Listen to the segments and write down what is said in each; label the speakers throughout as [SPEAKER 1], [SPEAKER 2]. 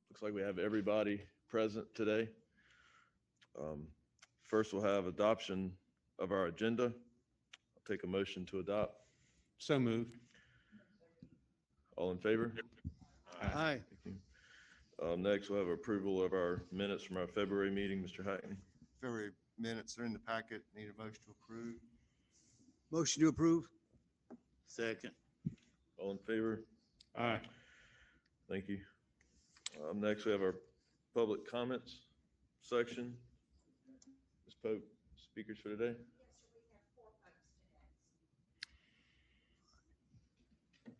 [SPEAKER 1] Looks like we have everybody present today. First, we'll have adoption of our agenda. I'll take a motion to adopt.
[SPEAKER 2] So moved.
[SPEAKER 1] All in favor?
[SPEAKER 3] Aye.
[SPEAKER 1] Thank you. Next, we'll have approval of our minutes from our February meeting. Mr. Hackney.
[SPEAKER 4] February minutes are in the packet. Need a motion to approve.
[SPEAKER 3] Motion to approve.
[SPEAKER 5] Second.
[SPEAKER 1] All in favor?
[SPEAKER 2] Aye.
[SPEAKER 1] Thank you. Next, we have our public comments section. Ms. Pope, speakers for today.
[SPEAKER 6] Yes, sir, we have 4 folks today.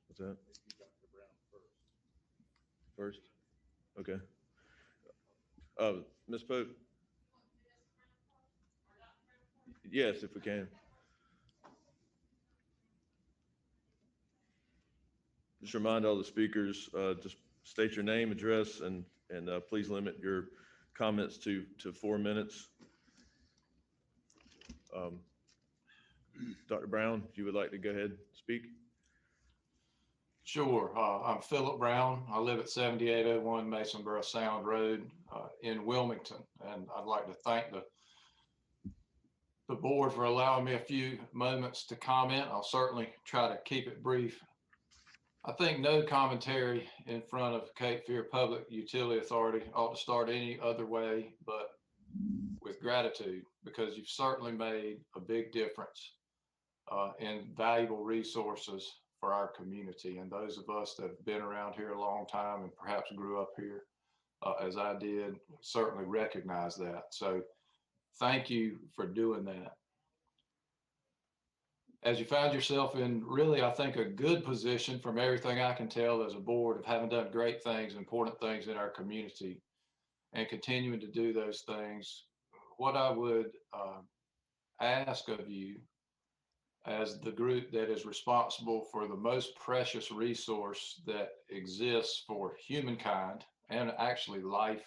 [SPEAKER 1] What's that? First? Okay. Ms. Pope? Yes, if we can. Just remind all the speakers, just state your name, address, and please limit your comments to 4 minutes. Dr. Brown, if you would like to go ahead and speak.
[SPEAKER 7] Sure. I'm Philip Brown. I live at 7801 Masonboro Sound Road in Wilmington, and I'd like to thank the board for allowing me a few moments to comment. I'll certainly try to keep it brief. I think no commentary in front of Cape Fear Public Utility Authority ought to start any other way but with gratitude, because you've certainly made a big difference in valuable resources for our community. And those of us that have been around here a long time and perhaps grew up here, as I did, certainly recognize that. So thank you for doing that. As you find yourself in really, I think, a good position from everything I can tell as a board of having done great things, important things in our community and continuing to do those things, what I would ask of you as the group that is responsible for the most precious resource that exists for humankind and actually life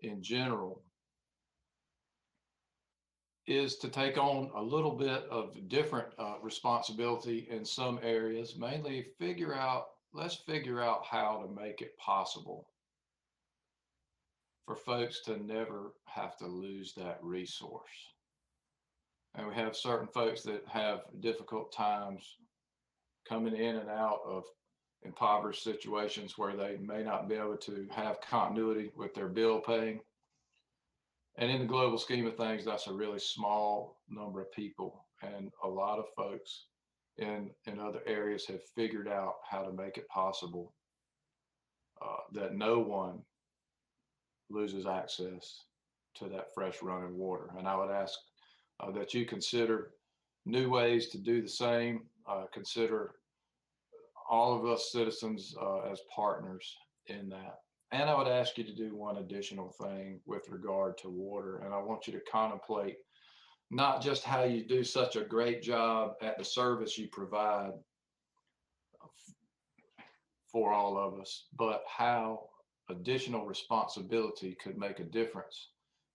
[SPEAKER 7] in general, is to take on a little bit of different responsibility in some areas. Mainly let's figure out how to make it possible for folks to never have to lose that resource. And we have certain folks that have difficult times coming in and out of impoverished situations where they may not be able to have continuity with their bill paying. And in the global scheme of things, that's a really small number of people. And a lot of folks in other areas have figured out how to make it possible that no one loses access to that fresh running water. And I would ask that you consider new ways to do the same. Consider all of us citizens as partners in that. And I would ask you to do one additional thing with regard to water. And I want you to contemplate not just how you do such a great job at the service you provide for all of us, but how additional responsibility could make a difference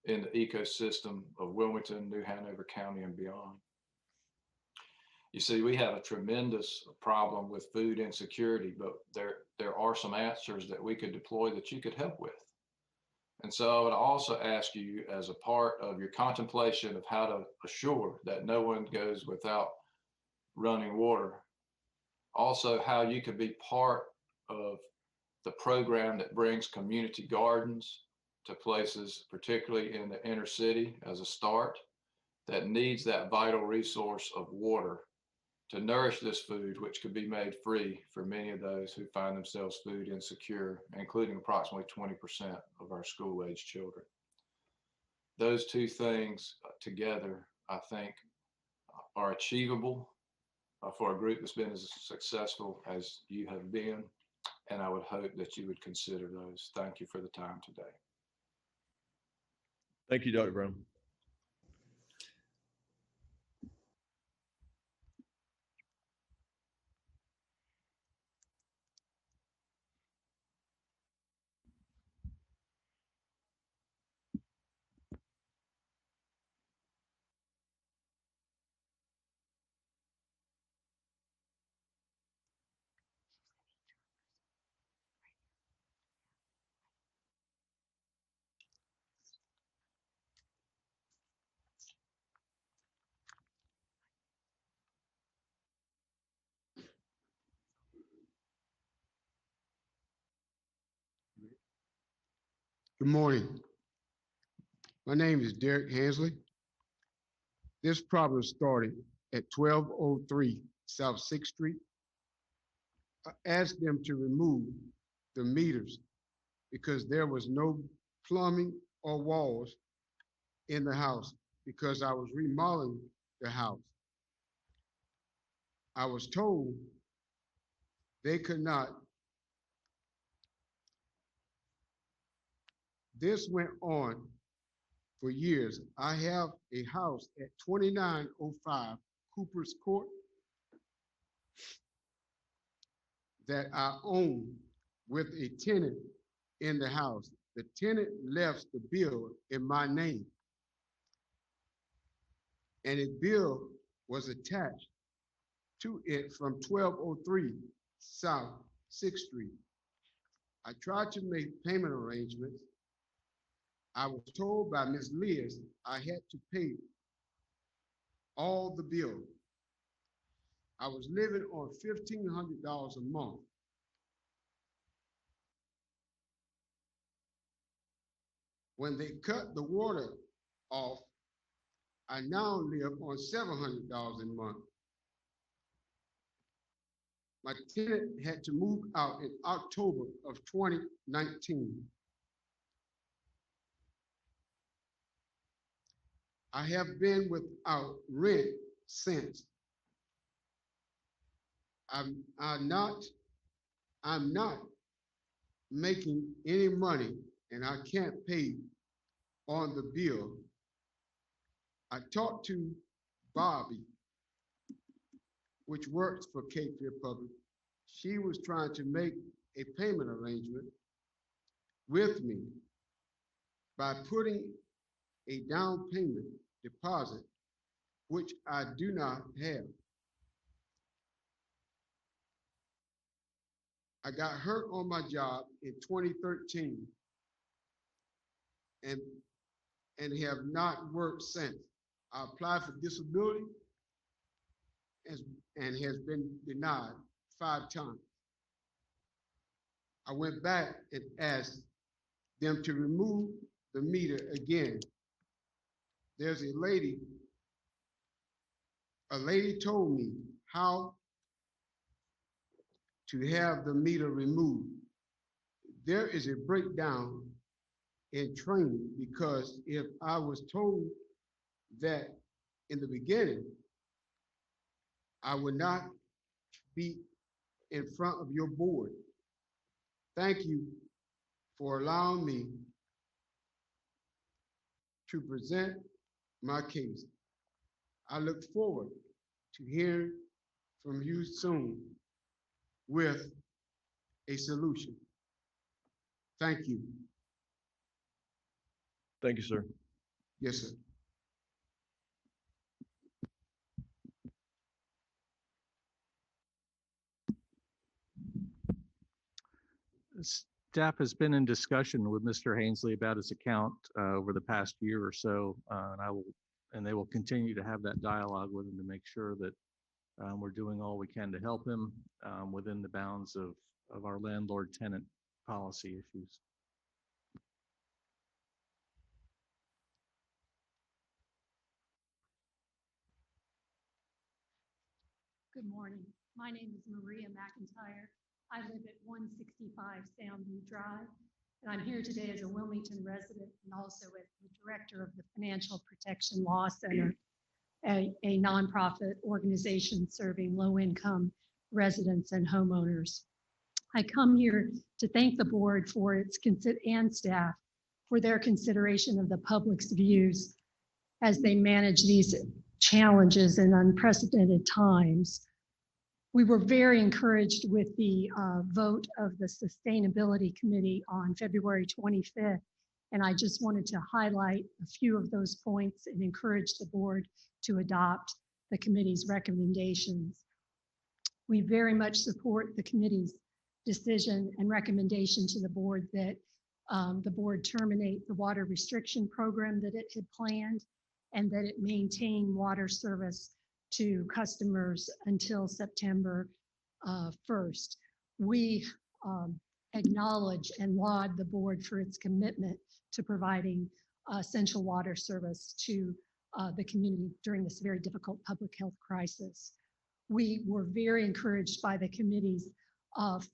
[SPEAKER 7] in the ecosystem of Wilmington, New Hanover County, and beyond. You see, we have a tremendous problem with food insecurity, but there are some answers that we could deploy that you could help with. And so I would also ask you, as a part of your contemplation of how to assure that no one goes without running water, also how you could be part of the program that brings community gardens to places, particularly in the inner city as a start, that needs that vital resource of water to nourish this food, which could be made free for many of those who find themselves food insecure, including approximately 20% of our school-age children. Those two things together, I think, are achievable for a group that's been as successful as you have been, and I would hope that you would consider those. Thank you for the time today.
[SPEAKER 1] Thank you, Dr. Brown.
[SPEAKER 2] Good morning. My name is Derek Hensley. This problem started at 1203 South 6th Street. I asked them to remove the meters because there was no plumbing or walls in the house because I was remodeling the house. I was told they could not. This went on for years. I have a house at 2905 Cooper's Court that I own with a tenant in the house. The tenant left the bill in my name, and a bill was attached to it from 1203 South 6th Street. I tried to make payment arrangements. I was told by Ms. Lears I had to pay all the bill. I was living on $1,500 a month. When they cut the water off, I now live on $700 a month. My tenant had to move out in October of 2019. I have been without rent since. I'm not making any money and I can't pay on the bill. I talked to Bobby, which works for Cape Fear Public. She was trying to make a payment arrangement with me by putting a down payment deposit, which I do not have. I got hurt on my job in 2013 and have not worked since. I applied for disability and has been denied 5 times. I went back and asked them to remove the meter again. There's a lady told me how to have the meter removed. There is a breakdown in training because if I was told that in the beginning, I would not be in front of your board. Thank you for allowing me to present my case. I look forward to hearing from you soon with a solution. Thank you.
[SPEAKER 1] Thank you, sir.
[SPEAKER 2] Yes, sir.
[SPEAKER 5] Staff has been in discussion with Mr. Hainsley about his account over the past year or so, and they will continue to have that dialogue with him to make sure that we're doing all we can to help him within the bounds of our landlord-tenant policy issues.
[SPEAKER 8] Good morning. My name is Maria McIntyre. I live at 165 Soundview Drive, and I'm here today as a Wilmington resident and also as the director of the Financial Protection Law Center, a nonprofit organization serving low-income residents and homeowners. I come here to thank the board for its and staff for their consideration of the public's views as they manage these challenges in unprecedented times. We were very encouraged with the vote of the Sustainability Committee on February 25th, and I just wanted to highlight a few of those points and encourage the board to adopt the committee's recommendations. We very much support the committee's decision and recommendation to the board that the board terminate the water restriction program that it had planned and that it maintain water service to customers until September 1st. We, acknowledge and laud the board for its commitment to providing essential water service to the community during this very difficult public health crisis. We were very encouraged by the committee's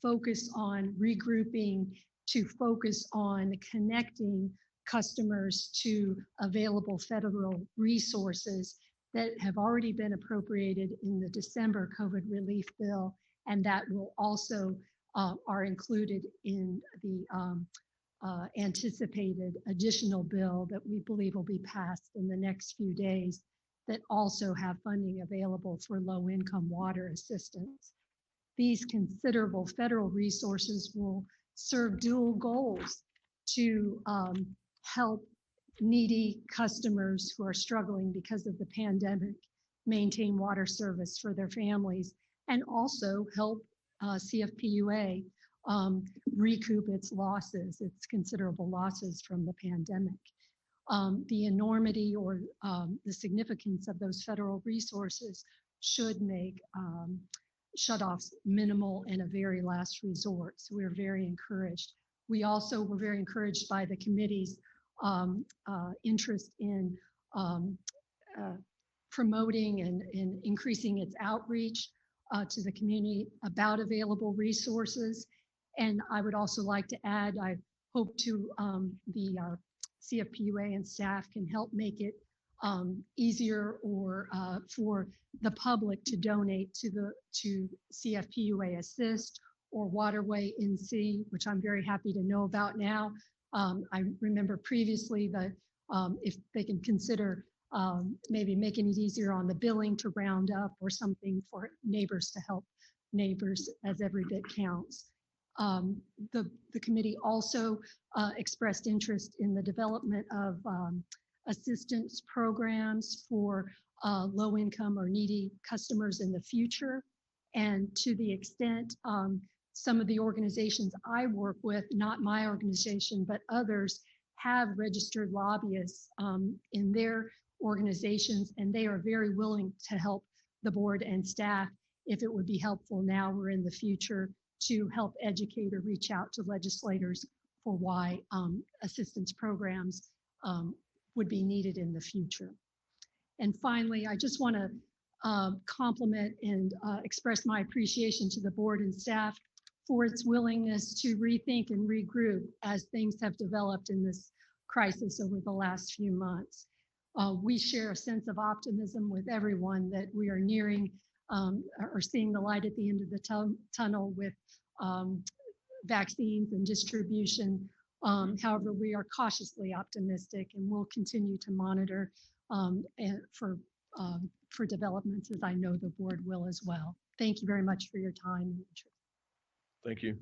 [SPEAKER 8] focus on regrouping to focus on connecting customers to available federal resources that have already been appropriated in the December COVID relief bill, and that will also are included in the anticipated additional bill that we believe will be passed in the next few days that also have funding available for low-income water assistance. These considerable federal resources will serve dual goals to help needy customers who are struggling because of the pandemic maintain water service for their families, and also help CFPUA recoup its losses, its considerable losses from the pandemic. The enormity or the significance of those federal resources should make shutoffs minimal and a very last resort. So we're very encouraged. We also were very encouraged by the committee's interest in promoting and increasing its outreach to the community about available resources. And I would also like to add, I hope to the CFPUA and staff can help make it easier or for the public to donate to CFPUA Assist or Waterway NC, which I'm very happy to know about now. I remember previously that if they can consider maybe making it easier on the billing to round up or something for neighbors to help neighbors, as every bit counts. The committee also expressed interest in the development of assistance programs for low-income or needy customers in the future. And to the extent some of the organizations I work with, not my organization, but others, have registered lobbyists in their organizations, and they are very willing to help the board and staff if it would be helpful now or in the future to help educate or reach out to legislators for why assistance programs would be needed in the future. And finally, I just want to compliment and express my appreciation to the board and staff for its willingness to rethink and regroup as things have developed in this crisis over the last few months. We share a sense of optimism with everyone that we are nearing or seeing the light at the end of the tunnel with vaccines and distribution. However, we are cautiously optimistic, and we'll continue to monitor for developments, as I know the board will as well. Thank you very much for your time and interest.
[SPEAKER 1] Thank you.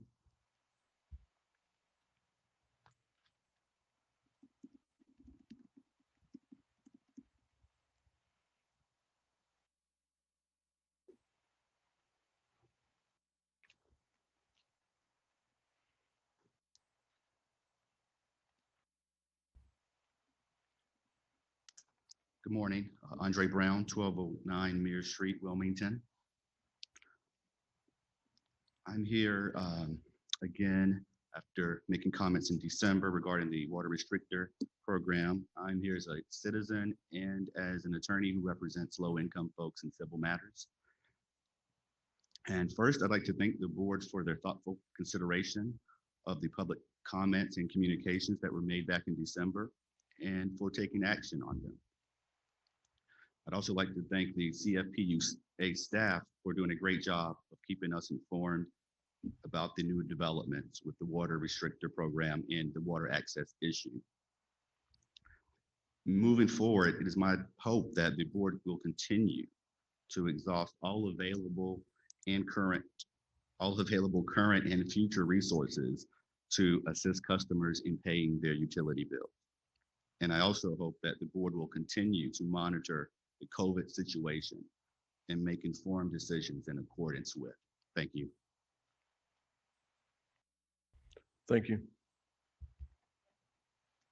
[SPEAKER 9] Good morning, Andre Brown, 1209 Mears Street, Wilmington. I'm here again after making comments in December regarding the water restrictor program. I'm here as a citizen and as an attorney who represents low-income folks in civil matters. And first, I'd like to thank the board for their thoughtful consideration of the public comments and communications that were made back in December and for taking action on them. I'd also like to thank the CFPUA staff for doing a great job of keeping us informed about the new developments with the water restrictor program and the water access issue. Moving forward, it is my hope that the board will continue to exhaust all available current and future resources to assist customers in paying their utility bill. And I also hope that the board will continue to monitor the COVID situation and make informed decisions in accordance with. Thank you.
[SPEAKER 1] Thank you.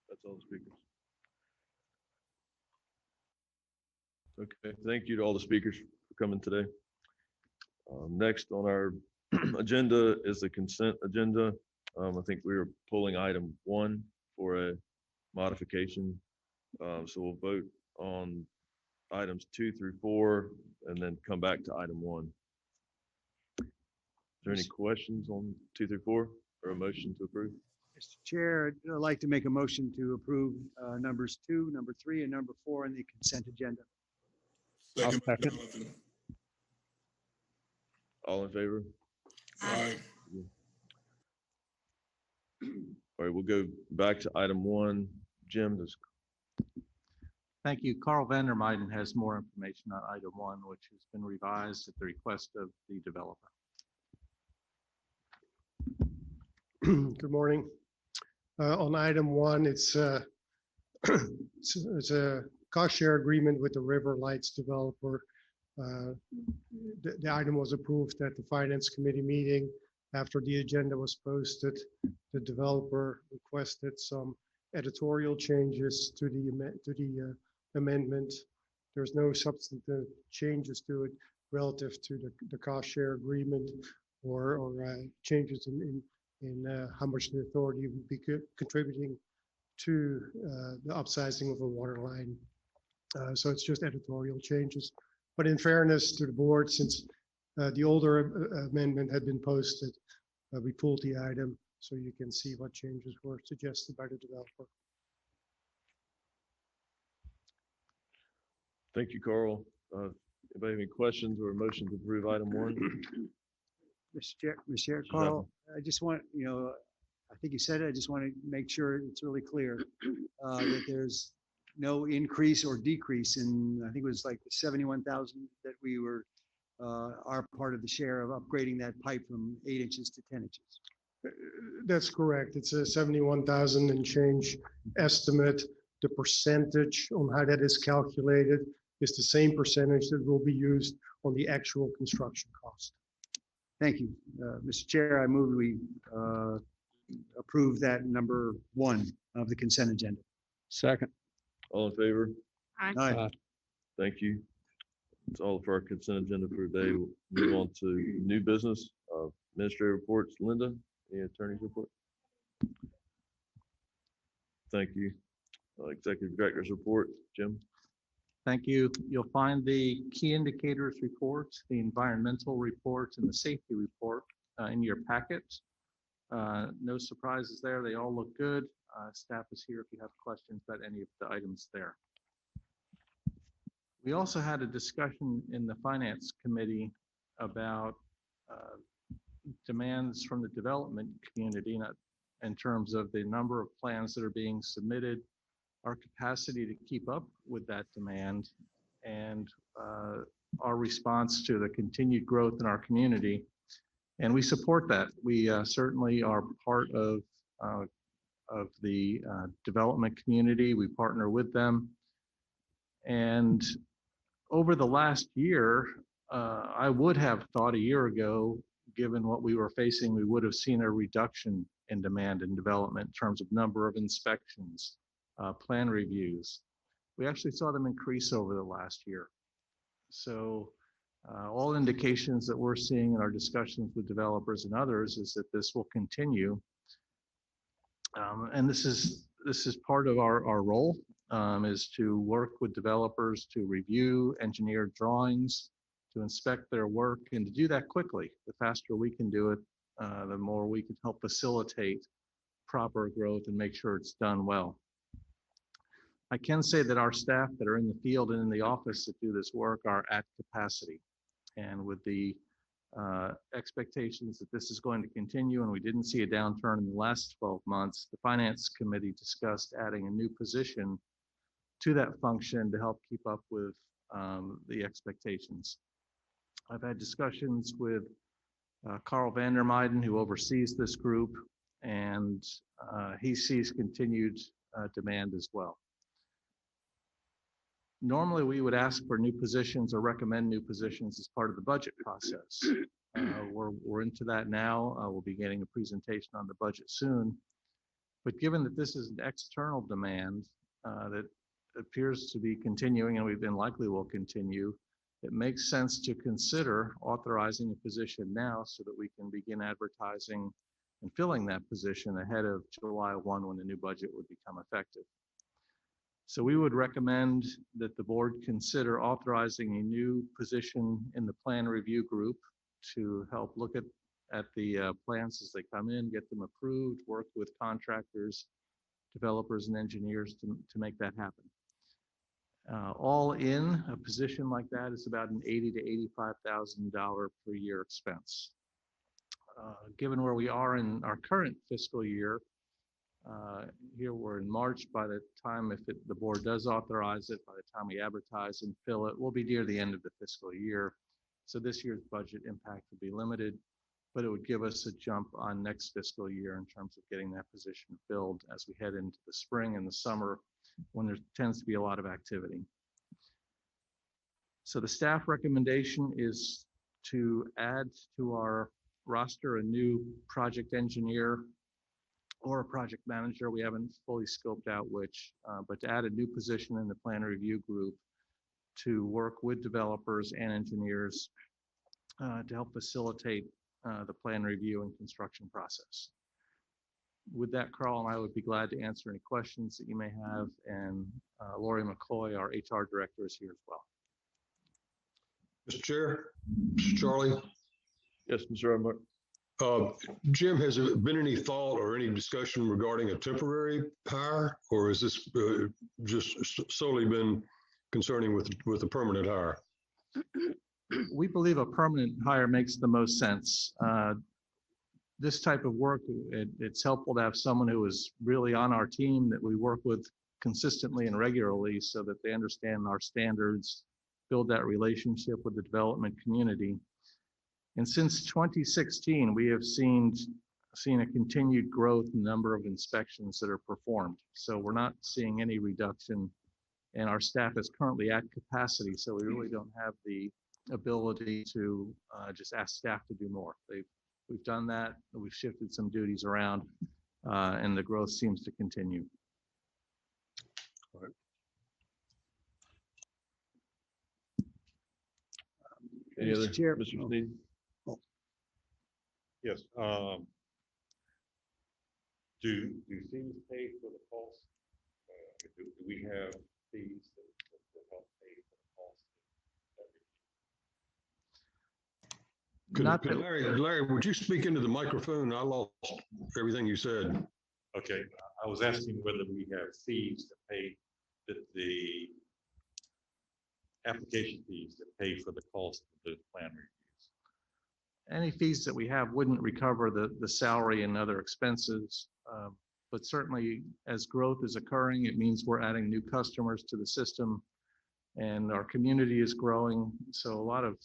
[SPEAKER 1] That's all the speakers. Okay, thank you to all the speakers for coming today. Next on our agenda is the consent agenda. I think we were pulling item 1 for a modification. So we'll vote on items 2 through 4 and then come back to item 1. Is there any questions on 2 through 4 or a motion to approve?
[SPEAKER 3] Mr. Chair, I'd like to make a motion to approve numbers 2, number 3, and number 4 in the consent agenda.
[SPEAKER 5] I'll
[SPEAKER 10] Second, by
[SPEAKER 5] second.
[SPEAKER 10] Jonathan.
[SPEAKER 1] All in favor?
[SPEAKER 10] Aye.
[SPEAKER 1] All right, we'll go back to item 1. Jim, does
[SPEAKER 5] Thank you. Carl Vandermeiden has more information on item 1, which has been revised at the request of the developer.
[SPEAKER 11] Good morning. On item 1, it's it's a cost share agreement with the River Lights developer. The item was approved at the Finance Committee meeting. After the agenda was posted, the developer requested some editorial changes to the amendment. There's no substantive changes to it relative to the cost share agreement or changes in how much the authority would be contributing to the upsizing of a water line. So it's just editorial changes. But in fairness to the board, since the older amendment had been posted, we pulled the item so you can see what changes were suggested by the developer.
[SPEAKER 1] Thank you, Carl. Anybody have any questions or a motion to approve item 1?
[SPEAKER 3] Mr. Chair, Carl, I just want, I think you said it, I just want to make sure it's really clear that there's no increase or decrease in, I think it was like the 71,000 that we were, our part of the share of upgrading that pipe from 8 inches to 10 inches.
[SPEAKER 11] That's correct. It's a 71,000 and change estimate. The percentage on how that is calculated is the same percentage that will be used on the actual construction cost.
[SPEAKER 3] Thank you. Mr. Chair, I move we approve that number 1 of the consent agenda.
[SPEAKER 5] Second.
[SPEAKER 1] All in favor?
[SPEAKER 3] Aye.
[SPEAKER 1] Thank you. That's all for our consent agenda for today. We'll move on to new business. Administrative reports. Linda, any attorney's report? Thank you. Executive director's report. Jim?
[SPEAKER 5] Thank you. You'll find the key indicators reports, the environmental reports, and the safety report in your packet. No surprises there. They all look good. Staff is here if you have questions about any of the items there. We also had a discussion in the Finance Committee about demands from the development community in terms of the number of plans that are being submitted, our capacity to keep up with that demand, and our response to the continued growth in our community. And we support that. We certainly are part of the development community. We partner with them. And over the last year, I would have thought a year ago, given what we were facing, we would have seen a reduction in demand and development in terms of number of inspections, plan reviews. We actually saw them increase over the last year. So all indications that we're seeing in our discussions with developers and others is that this will continue. And this is part of our role, is to work with developers to review engineered drawings, to inspect their work, and to do that quickly. The faster we can do it, the more we can help facilitate proper growth and make sure it's done well. I can say that our staff that are in the field and in the office that do this work are at capacity. And with the expectations that this is going to continue, and we didn't see a downturn in the last 12 months, the Finance Committee discussed adding a new position to that function to help keep up with the expectations. I've had discussions with Carl Vandermeiden, who oversees this group, and he sees continued demand as well. Normally, we would ask for new positions or recommend new positions as part of the budget process. We're into that now. We'll be getting a presentation on the budget soon. But given that this is an external demand that appears to be continuing, and we've been likely will continue, it makes sense to consider authorizing a position now so that we can begin advertising and filling that position ahead of July 1 when the new budget would become effective. So we would recommend that the board consider authorizing a new position in the plan review group to help look at the plans as they come in, get them approved, work with contractors, developers, and engineers to make that happen. All in, a position like that is about an $80,000 to $85,000 per year expense. Given where we are in our current fiscal year, here we're in March. By the time the board does authorize it, by the time we advertise and fill it, we'll be near the end of the fiscal year. So this year's budget impact will be limited, but it would give us a jump on next fiscal year in terms of getting that position filled as we head into the spring and the summer when there tends to be a lot of activity. So the staff recommendation is to add to our roster a new project engineer or a project manager. We haven't fully scoped out which, but to add a new position in the plan review group to work with developers and engineers to help facilitate the plan review and construction process. With that, Carl and I would be glad to answer any questions that you may have, and Lori McCoy, our HR director, is here as well.
[SPEAKER 10] Mr. Chair, Mr. Charlie,
[SPEAKER 1] Yes, Mr. Rodenbach.
[SPEAKER 10] Jim, has there been any thought or any discussion regarding a temporary hire, or has this just solely been concerning with a permanent hire?
[SPEAKER 5] We believe a permanent hire makes the most sense. This type of work, it's helpful to have someone who is really on our team that we work with consistently and regularly so that they understand our standards, build that relationship with the development community. And since 2016, we have seen a continued growth in the number of inspections that are performed. So we're not seeing any reduction, and our staff is currently at capacity. So we really don't have the ability to just ask staff to do more. We've done that. We've shifted some duties around, and the growth seems to continue.
[SPEAKER 10] All right.
[SPEAKER 1] Any other,
[SPEAKER 3] Mr. Chair.
[SPEAKER 1] Mr. Sneed?
[SPEAKER 12] Yes. Do fees pay for the cost? Do we have fees that help pay for the cost?
[SPEAKER 5] Not that-
[SPEAKER 10] Larry, would you speak into the microphone? I lost everything you said.
[SPEAKER 12] Okay, I was asking whether we have fees to pay the application fees that pay for the cost of the plan reviews.
[SPEAKER 5] Any fees that we have wouldn't recover the salary and other expenses. But certainly as growth is occurring, it means we're adding new customers to the system and our community is growing. So a lot of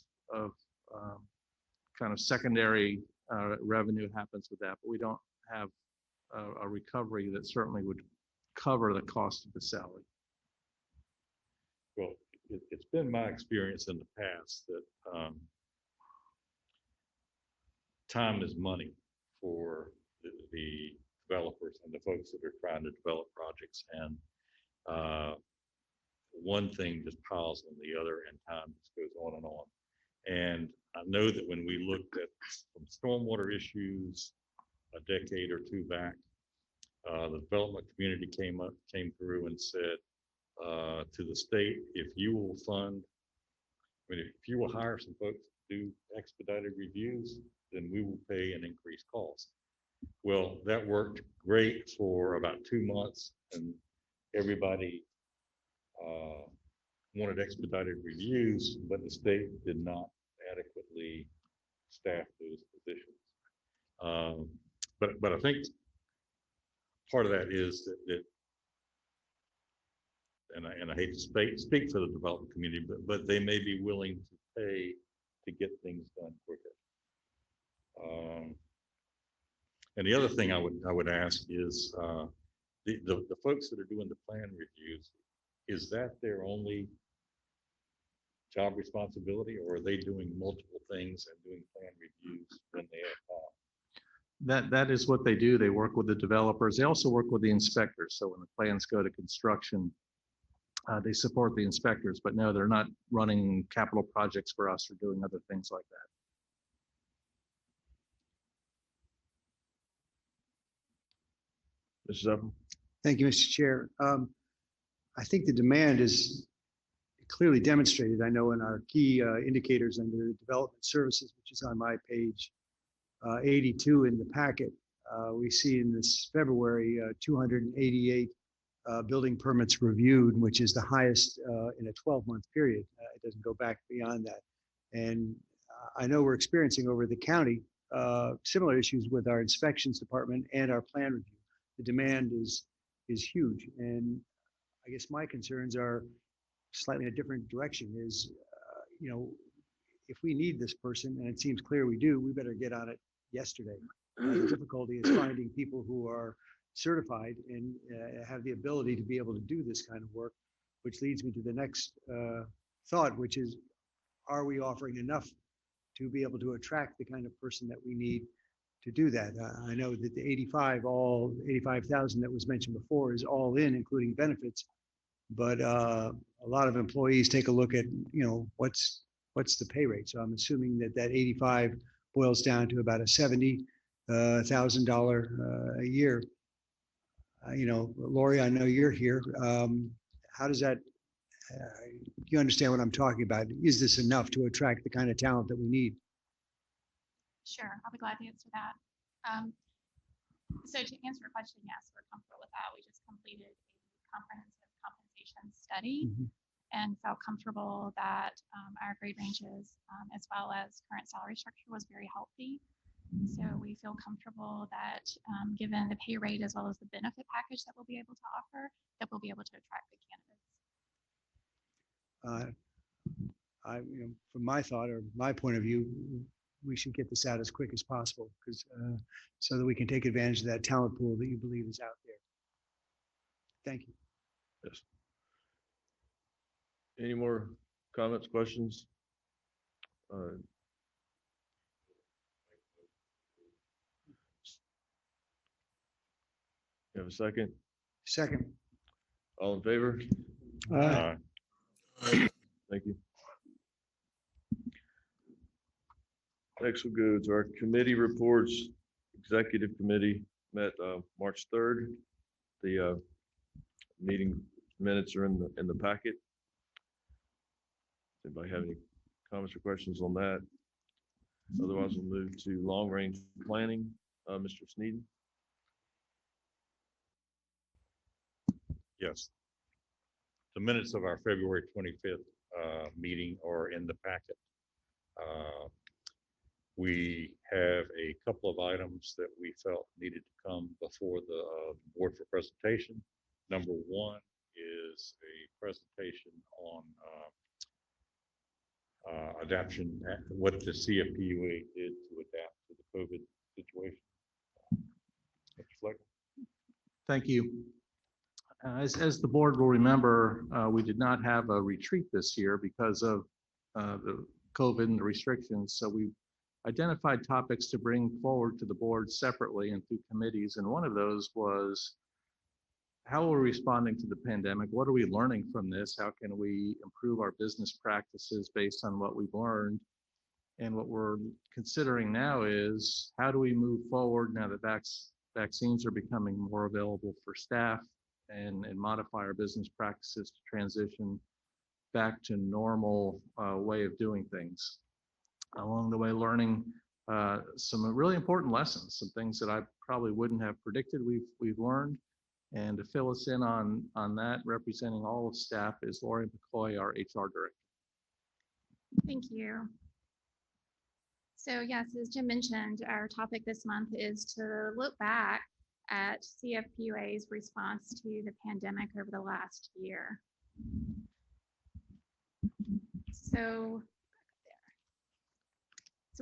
[SPEAKER 5] kind of secondary revenue happens with that, but we don't have a recovery that certainly would cover the cost of the salary.
[SPEAKER 12] Well, it's been my experience in the past that time is money for the developers and the folks that are trying to develop projects, and one thing just piles on the other and time just goes on and on. And I know that when we looked at some stormwater issues a decade or two back, the development community came through and said to the state, if you will if you will hire some folks to do expedited reviews, then we will pay an increased cost. Well, that worked great for about 2 months, and everybody wanted expedited reviews, but the state did not adequately staff those positions. But I think part of that is that and I hate to speak for the development community, but they may be willing to pay to get things done quicker. And the other thing I would ask is the folks that are doing the plan reviews, is that their only job responsibility, or are they doing multiple things and doing plan reviews when they have time?
[SPEAKER 5] That is what they do. They work with the developers. They also work with the inspectors. So when the plans go to construction, they support the inspectors, but no, they're not running capital projects for us or doing other things like that.
[SPEAKER 1] Mrs. Upton?
[SPEAKER 3] Thank you, Mr. Chair. I think the demand is clearly demonstrated. I know in our key indicators under development services, which is on my page 82 in the packet, we see in this February 288 building permits reviewed, which is the highest in a 12-month period. It doesn't go back beyond that. And I know we're experiencing over the county similar issues with our inspections department and our plan review. The demand is huge, and I guess my concerns are slightly in a different direction. Is if we need this person, and it seems clear we do, we better get on it yesterday. The difficulty is finding people who are certified and have the ability to be able to do this kind of work, which leads me to the next thought, which is, are we offering enough to be able to attract the kind of person that we need to do that? I know that the 85,000 that was mentioned before is all in, including benefits, but a lot of employees take a look at, what's the pay rate. So I'm assuming that 85 boils down to about a $70,000 a year. Lori, I know you're here. How does that, you understand what I'm talking about? Is this enough to attract the kind of talent that we need?
[SPEAKER 13] Sure, I'll be glad to answer that. So to answer your question, yes, we're comfortable with that. We just completed a comprehensive compensation study and felt comfortable that our grade ranges as well as current salary structure was very healthy. So we feel comfortable that given the pay rate as well as the benefit package that we'll be able to offer, that we'll be able to attract the candidates.
[SPEAKER 3] From my thought or my point of view, we should get this out as quick as possible, because so that we can take advantage of that talent pool that you believe is out there. Thank you.
[SPEAKER 1] Yes. Any more comments, questions? You have a second?
[SPEAKER 3] Second.
[SPEAKER 1] All in favor?
[SPEAKER 10] Aye.
[SPEAKER 1] Thank you. Next we'll go to our committee reports. Executive committee met March 3rd. The meeting minutes are in the packet. Anybody have any comments or questions on that? Otherwise, we'll move to long range planning. Mr. Sneeden.
[SPEAKER 12] Yes. The minutes of our February 25th meeting are in the packet. We have a couple of items that we felt needed to come before the board for presentation. Number one is a presentation on adaptation, what the CFPUA did to adapt to the COVID situation. Mr. Fleck.
[SPEAKER 5] Thank you. As the board will remember, we did not have a retreat this year because of the COVID and the restrictions. So we identified topics to bring forward to the board separately and through committees. And one of those was, how are we responding to the pandemic? What are we learning from this? How can we improve our business practices based on what we've learned? And what we're considering now is, how do we move forward now that vaccines are becoming more available for staff, and modify our business practices to transition back to normal way of doing things. Along the way, learning some really important lessons, some things that I probably wouldn't have predicted we've learned. And to fill us in on that, representing all of staff, is Lori McCoy, our HR director.
[SPEAKER 13] Thank you. So yes, as Jim mentioned, our topic this month is to look back at CFPUA's response to the pandemic over the last year. So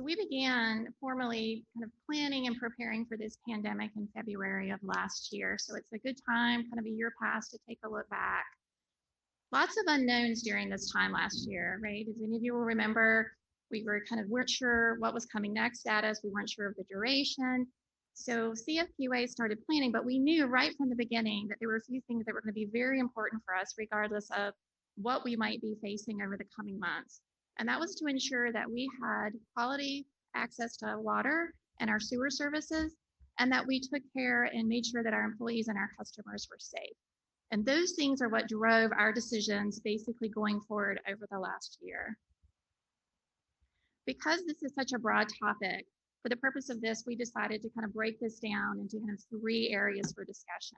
[SPEAKER 13] we began formally kind of planning and preparing for this pandemic in February of last year. So it's a good time, kind of a year past, to take a look back. Lots of unknowns during this time last year, right? As any of you will remember, we weren't sure what was coming next at us. We weren't sure of the duration. So CFPUA started planning, but we knew right from the beginning that there were a few things that were going to be very important for us, regardless of what we might be facing over the coming months. And that was to ensure that we had quality access to water and our sewer services, and that we took care and made sure that our employees and our customers were safe. And those things are what drove our decisions basically going forward over the last year. Because this is such a broad topic, for the purpose of this, we decided to kind of break this down into kind of 3 areas for discussion.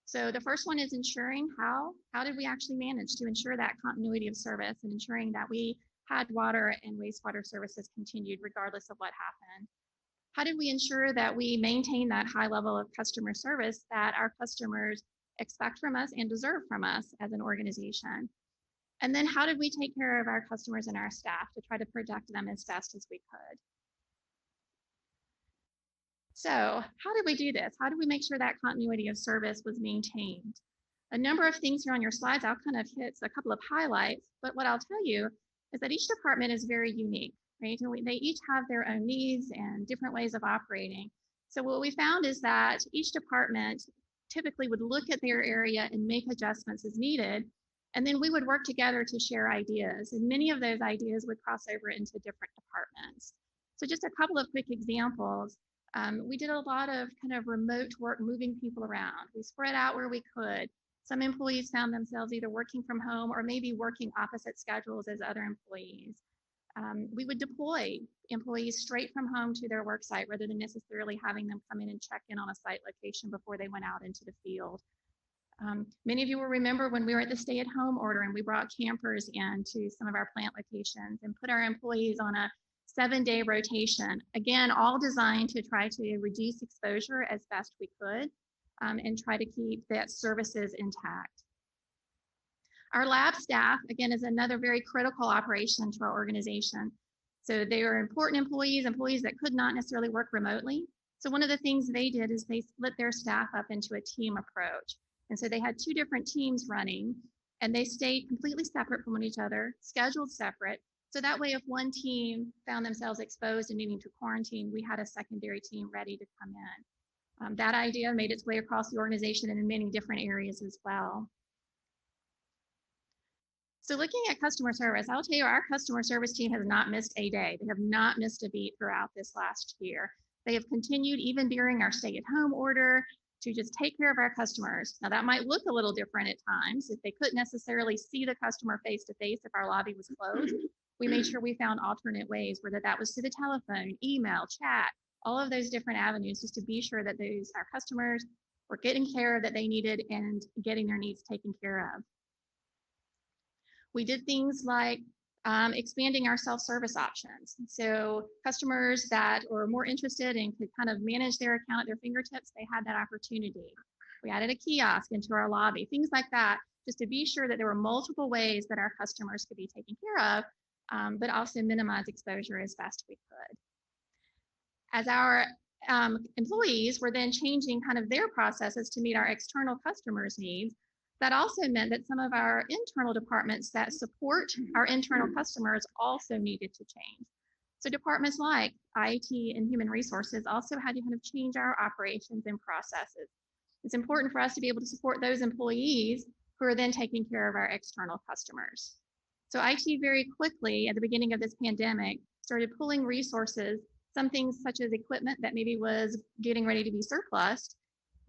[SPEAKER 13] So the first one is ensuring how did we actually manage to ensure that continuity of service and ensuring that we had water and wastewater services continued regardless of what happened. How did we ensure that we maintain that high level of customer service that our customers expect from us and deserve from us as an organization? And then how did we take care of our customers and our staff to try to protect them as best as we could? So how did we do this? How did we make sure that continuity of service was maintained? A number of things here on your slides, I'll kind of hit a couple of highlights, but what I'll tell you is that each department is very unique, right? And they each have their own needs and different ways of operating. So what we found is that each department typically would look at their area and make adjustments as needed. And then we would work together to share ideas. And many of those ideas would cross over into different departments. So just a couple of quick examples. We did a lot of kind of remote work, moving people around. We spread out where we could. Some employees found themselves either working from home or maybe working opposite schedules as other employees. We would deploy employees straight from home to their work site rather than necessarily having them come in and check in on a site location before they went out into the field. Many of you will remember when we were at the stay-at-home order and we brought campers into some of our plant locations and put our employees on a 7-day rotation. Again, all designed to try to reduce exposure as best we could and try to keep that services intact. Our lab staff, again, is another very critical operation to our organization. So they are important employees that could not necessarily work remotely. So one of the things they did is they split their staff up into a team approach. And so they had 2 different teams running and they stayed completely separate from each other, scheduled separate. So that way, if one team found themselves exposed and needing to quarantine, we had a secondary team ready to come in. That idea made its way across the organization and in many different areas as well. So looking at customer service, I'll tell you, our customer service team has not missed a day. They have not missed a beat throughout this last year. They have continued even during our stay-at-home order to just take care of our customers. Now that might look a little different at times. If they couldn't necessarily see the customer face-to-face if our lobby was closed, we made sure we found alternate ways, whether that was through the telephone, email, chat, all of those different avenues, just to be sure that our customers were getting care that they needed and getting their needs taken care of. We did things like expanding our self-service options. So customers that were more interested and could kind of manage their account at their fingertips, they had that opportunity. We added a kiosk into our lobby, things like that, just to be sure that there were multiple ways that our customers could be taken care of, but also minimize exposure as best we could. As our employees were then changing kind of their processes to meet our external customers' needs, that also meant that some of our internal departments that support our internal customers also needed to change. So departments like IT and human resources also had to kind of change our operations and processes. It's important for us to be able to support those employees who are then taking care of our external customers. So IT very quickly at the beginning of this pandemic started pulling resources, some things such as equipment that maybe was getting ready to be surplus,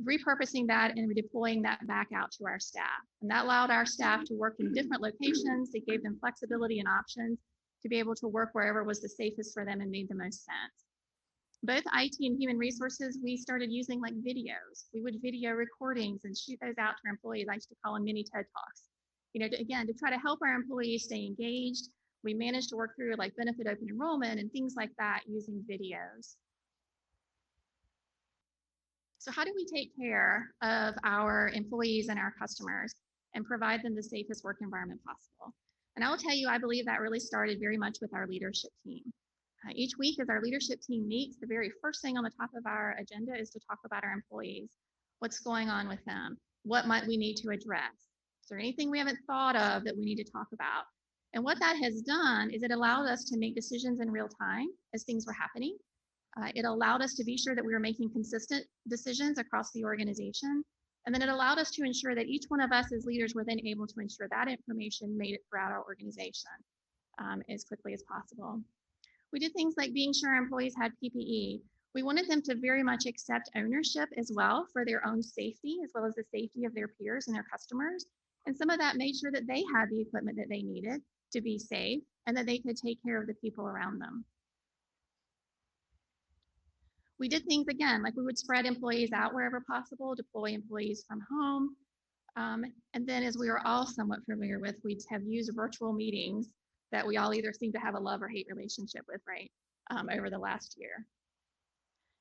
[SPEAKER 13] repurposing that and redeploying that back out to our staff. And that allowed our staff to work in different locations. It gave them flexibility and options to be able to work wherever was the safest for them and made the most sense. Both IT and human resources, we started using like videos. We would video recordings and shoot those out to our employees. I used to call them mini TED Talks. Again, to try to help our employees stay engaged. We managed to work through like benefit open enrollment and things like that using videos. So how do we take care of our employees and our customers and provide them the safest work environment possible? And I will tell you, I believe that really started very much with our leadership team. Each week as our leadership team meets, the very first thing on the top of our agenda is to talk about our employees. What's going on with them? What might we need to address? Is there anything we haven't thought of that we need to talk about? And what that has done is it allowed us to make decisions in real time as things were happening. It allowed us to be sure that we were making consistent decisions across the organization. And then it allowed us to ensure that each one of us as leaders were then able to ensure that information made it throughout our organization as quickly as possible. We did things like being sure our employees had PPE. We wanted them to very much accept ownership as well for their own safety, as well as the safety of their peers and their customers. And some of that made sure that they had the equipment that they needed to be safe and that they could take care of the people around them. We did things again, like we would spread employees out wherever possible, deploy employees from home. And then, as we are all somewhat familiar with, we have used virtual meetings that we all either seem to have a love or hate relationship with, right, over the last year.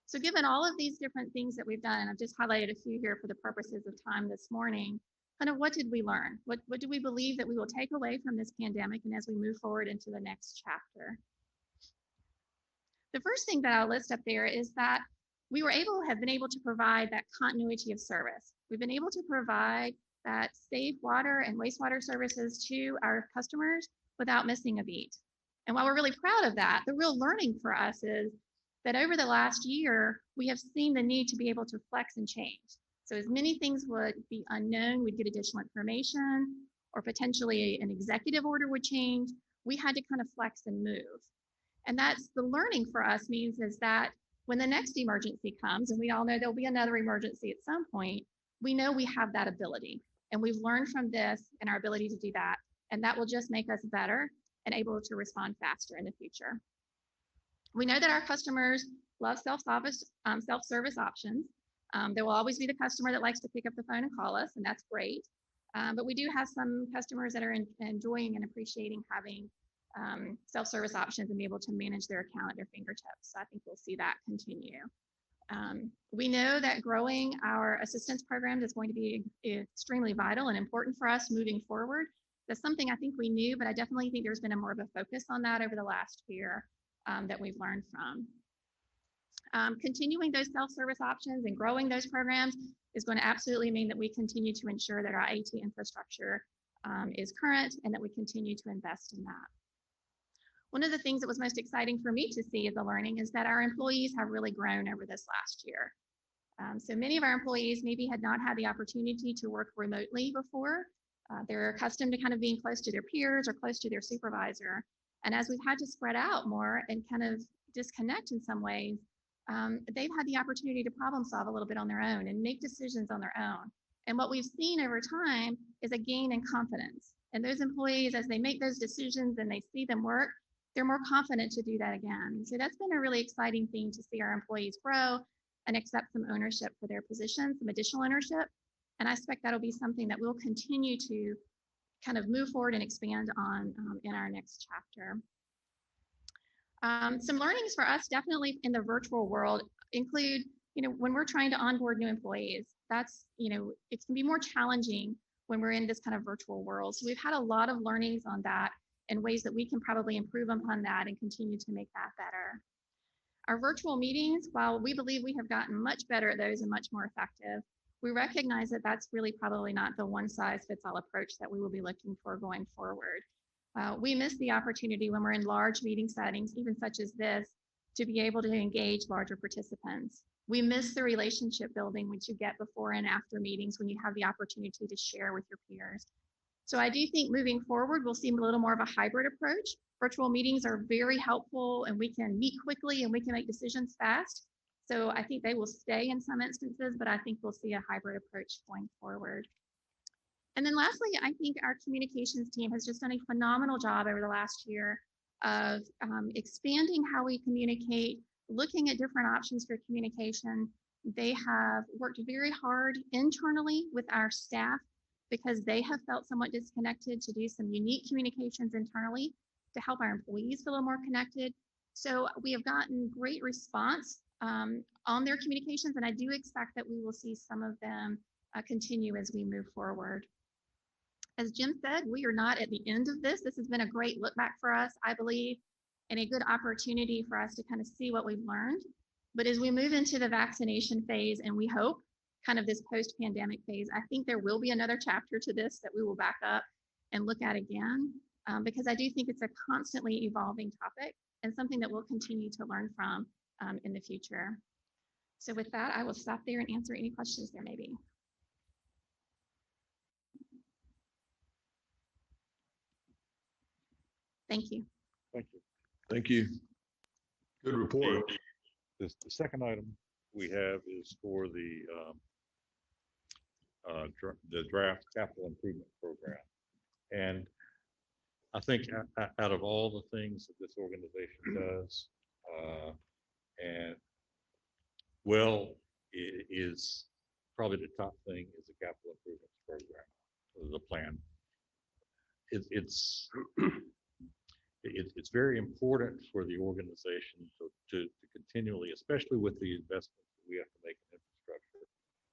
[SPEAKER 13] So given all of these different things that we've done, and I've just highlighted a few here for the purposes of time this morning, kind of what did we learn? What do we believe that we will take away from this pandemic and as we move forward into the next chapter? The first thing that I'll list up there is that we have been able to provide that continuity of service. We've been able to provide that safe water and wastewater services to our customers without missing a beat. And while we're really proud of that, the real learning for us is that over the last year, we have seen the need to be able to flex and change. So as many things would be unknown, we'd get additional information, or potentially an executive order would change, we had to kind of flex and move. And that's the learning for us means is that when the next emergency comes, and we all know there'll be another emergency at some point, we know we have that ability. And we've learned from this and our ability to do that. And that will just make us better and able to respond faster in the future. We know that our customers love self-service options. There will always be the customer that likes to pick up the phone and call us, and that's great. But we do have some customers that are enjoying and appreciating having self-service options and be able to manage their account at their fingertips. So I think we'll see that continue. We know that growing our assistance programs is going to be extremely vital and important for us moving forward. That's something I think we knew, but I definitely think there's been more of a focus on that over the last year that we've learned from. Continuing those self-service options and growing those programs is going to absolutely mean that we continue to ensure that our IT infrastructure is current and that we continue to invest in that. One of the things that was most exciting for me to see as a learning is that our employees have really grown over this last year. So many of our employees maybe had not had the opportunity to work remotely before. They're accustomed to kind of being close to their peers or close to their supervisor. And as we've had to spread out more and kind of disconnect in some ways, they've had the opportunity to problem solve a little bit on their own and make decisions on their own. And what we've seen over time is a gain in confidence. And those employees, as they make those decisions and they see them work, they're more confident to do that again. So that's been a really exciting thing to see our employees grow and accept some ownership for their positions, some additional ownership. And I expect that'll be something that we'll continue to kind of move forward and expand on in our next chapter. Some learnings for us definitely in the virtual world include, when we're trying to onboard new employees, that's, it can be more challenging when we're in this kind of virtual world. So we've had a lot of learnings on that and ways that we can probably improve upon that and continue to make that better. Our virtual meetings, while we believe we have gotten much better at those and much more effective, we recognize that that's really probably not the one-size-fits-all approach that we will be looking for going forward. We miss the opportunity when we're in large meeting settings, even such as this, to be able to engage larger participants. We miss the relationship building which you get before and after meetings when you have the opportunity to share with your peers. So I do think moving forward, we'll see a little more of a hybrid approach. Virtual meetings are very helpful and we can meet quickly and we can make decisions fast. So I think they will stay in some instances, but I think we'll see a hybrid approach going forward. And then lastly, I think our communications team has just done a phenomenal job over the last year of expanding how we communicate, looking at different options for communication. They have worked very hard internally with our staff because they have felt somewhat disconnected to do some unique communications internally to help our employees feel a little more connected. So we have gotten great response on their communications, and I do expect that we will see some of them continue as we move forward. As Jim said, we are not at the end of this. This has been a great look back for us, I believe, and a good opportunity for us to kind of see what we've learned. But as we move into the vaccination phase, and we hope kind of this post-pandemic phase, I think there will be another chapter to this that we will back up and look at again, because I do think it's a constantly evolving topic and something that we'll continue to learn from in the future. So with that, I will stop there and answer any questions there may be. Thank you.
[SPEAKER 1] Thank you. Thank you.
[SPEAKER 10] Good report.
[SPEAKER 12] The second item we have is for the draft capital improvement program. And I think out of all the things that this organization does, and well, it is probably the top thing is the capital improvements program, the plan. It's very important for the organization to continually, especially with the investments that we have to make in infrastructure,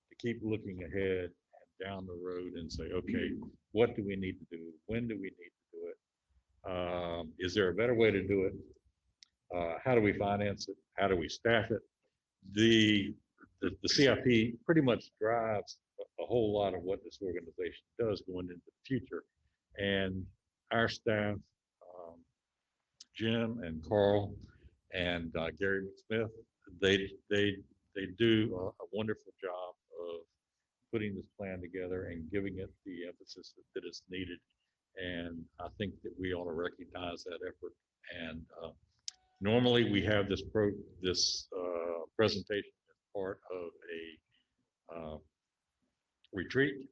[SPEAKER 12] to keep looking ahead and down the road and say, okay, what do we need to do? When do we need to do it? Is there a better way to do it? How do we finance it? How do we staff it? The CIP pretty much drives a whole lot of what this organization does going into the future. And our staff, Jim and Carl and Gary McSmith, they do a wonderful job of putting this plan together and giving it the emphasis that is needed. And I think that we ought to recognize that effort. And normally we have this presentation as part of a retreat.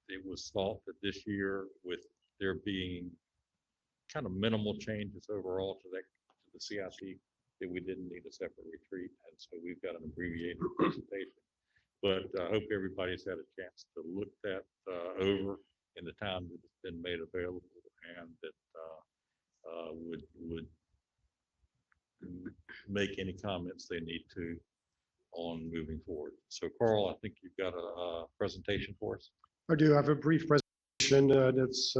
[SPEAKER 12] It was thought that this year, with there being kind of minimal changes overall to the CIP, that we didn't need a separate retreat, and so we've got an abbreviated presentation. But I hope everybody's had a chance to look that over in the time that it's been made available, and that would make any comments they need to on moving forward. So Carl, I think you've got a presentation for us.
[SPEAKER 11] I do have a brief presentation that's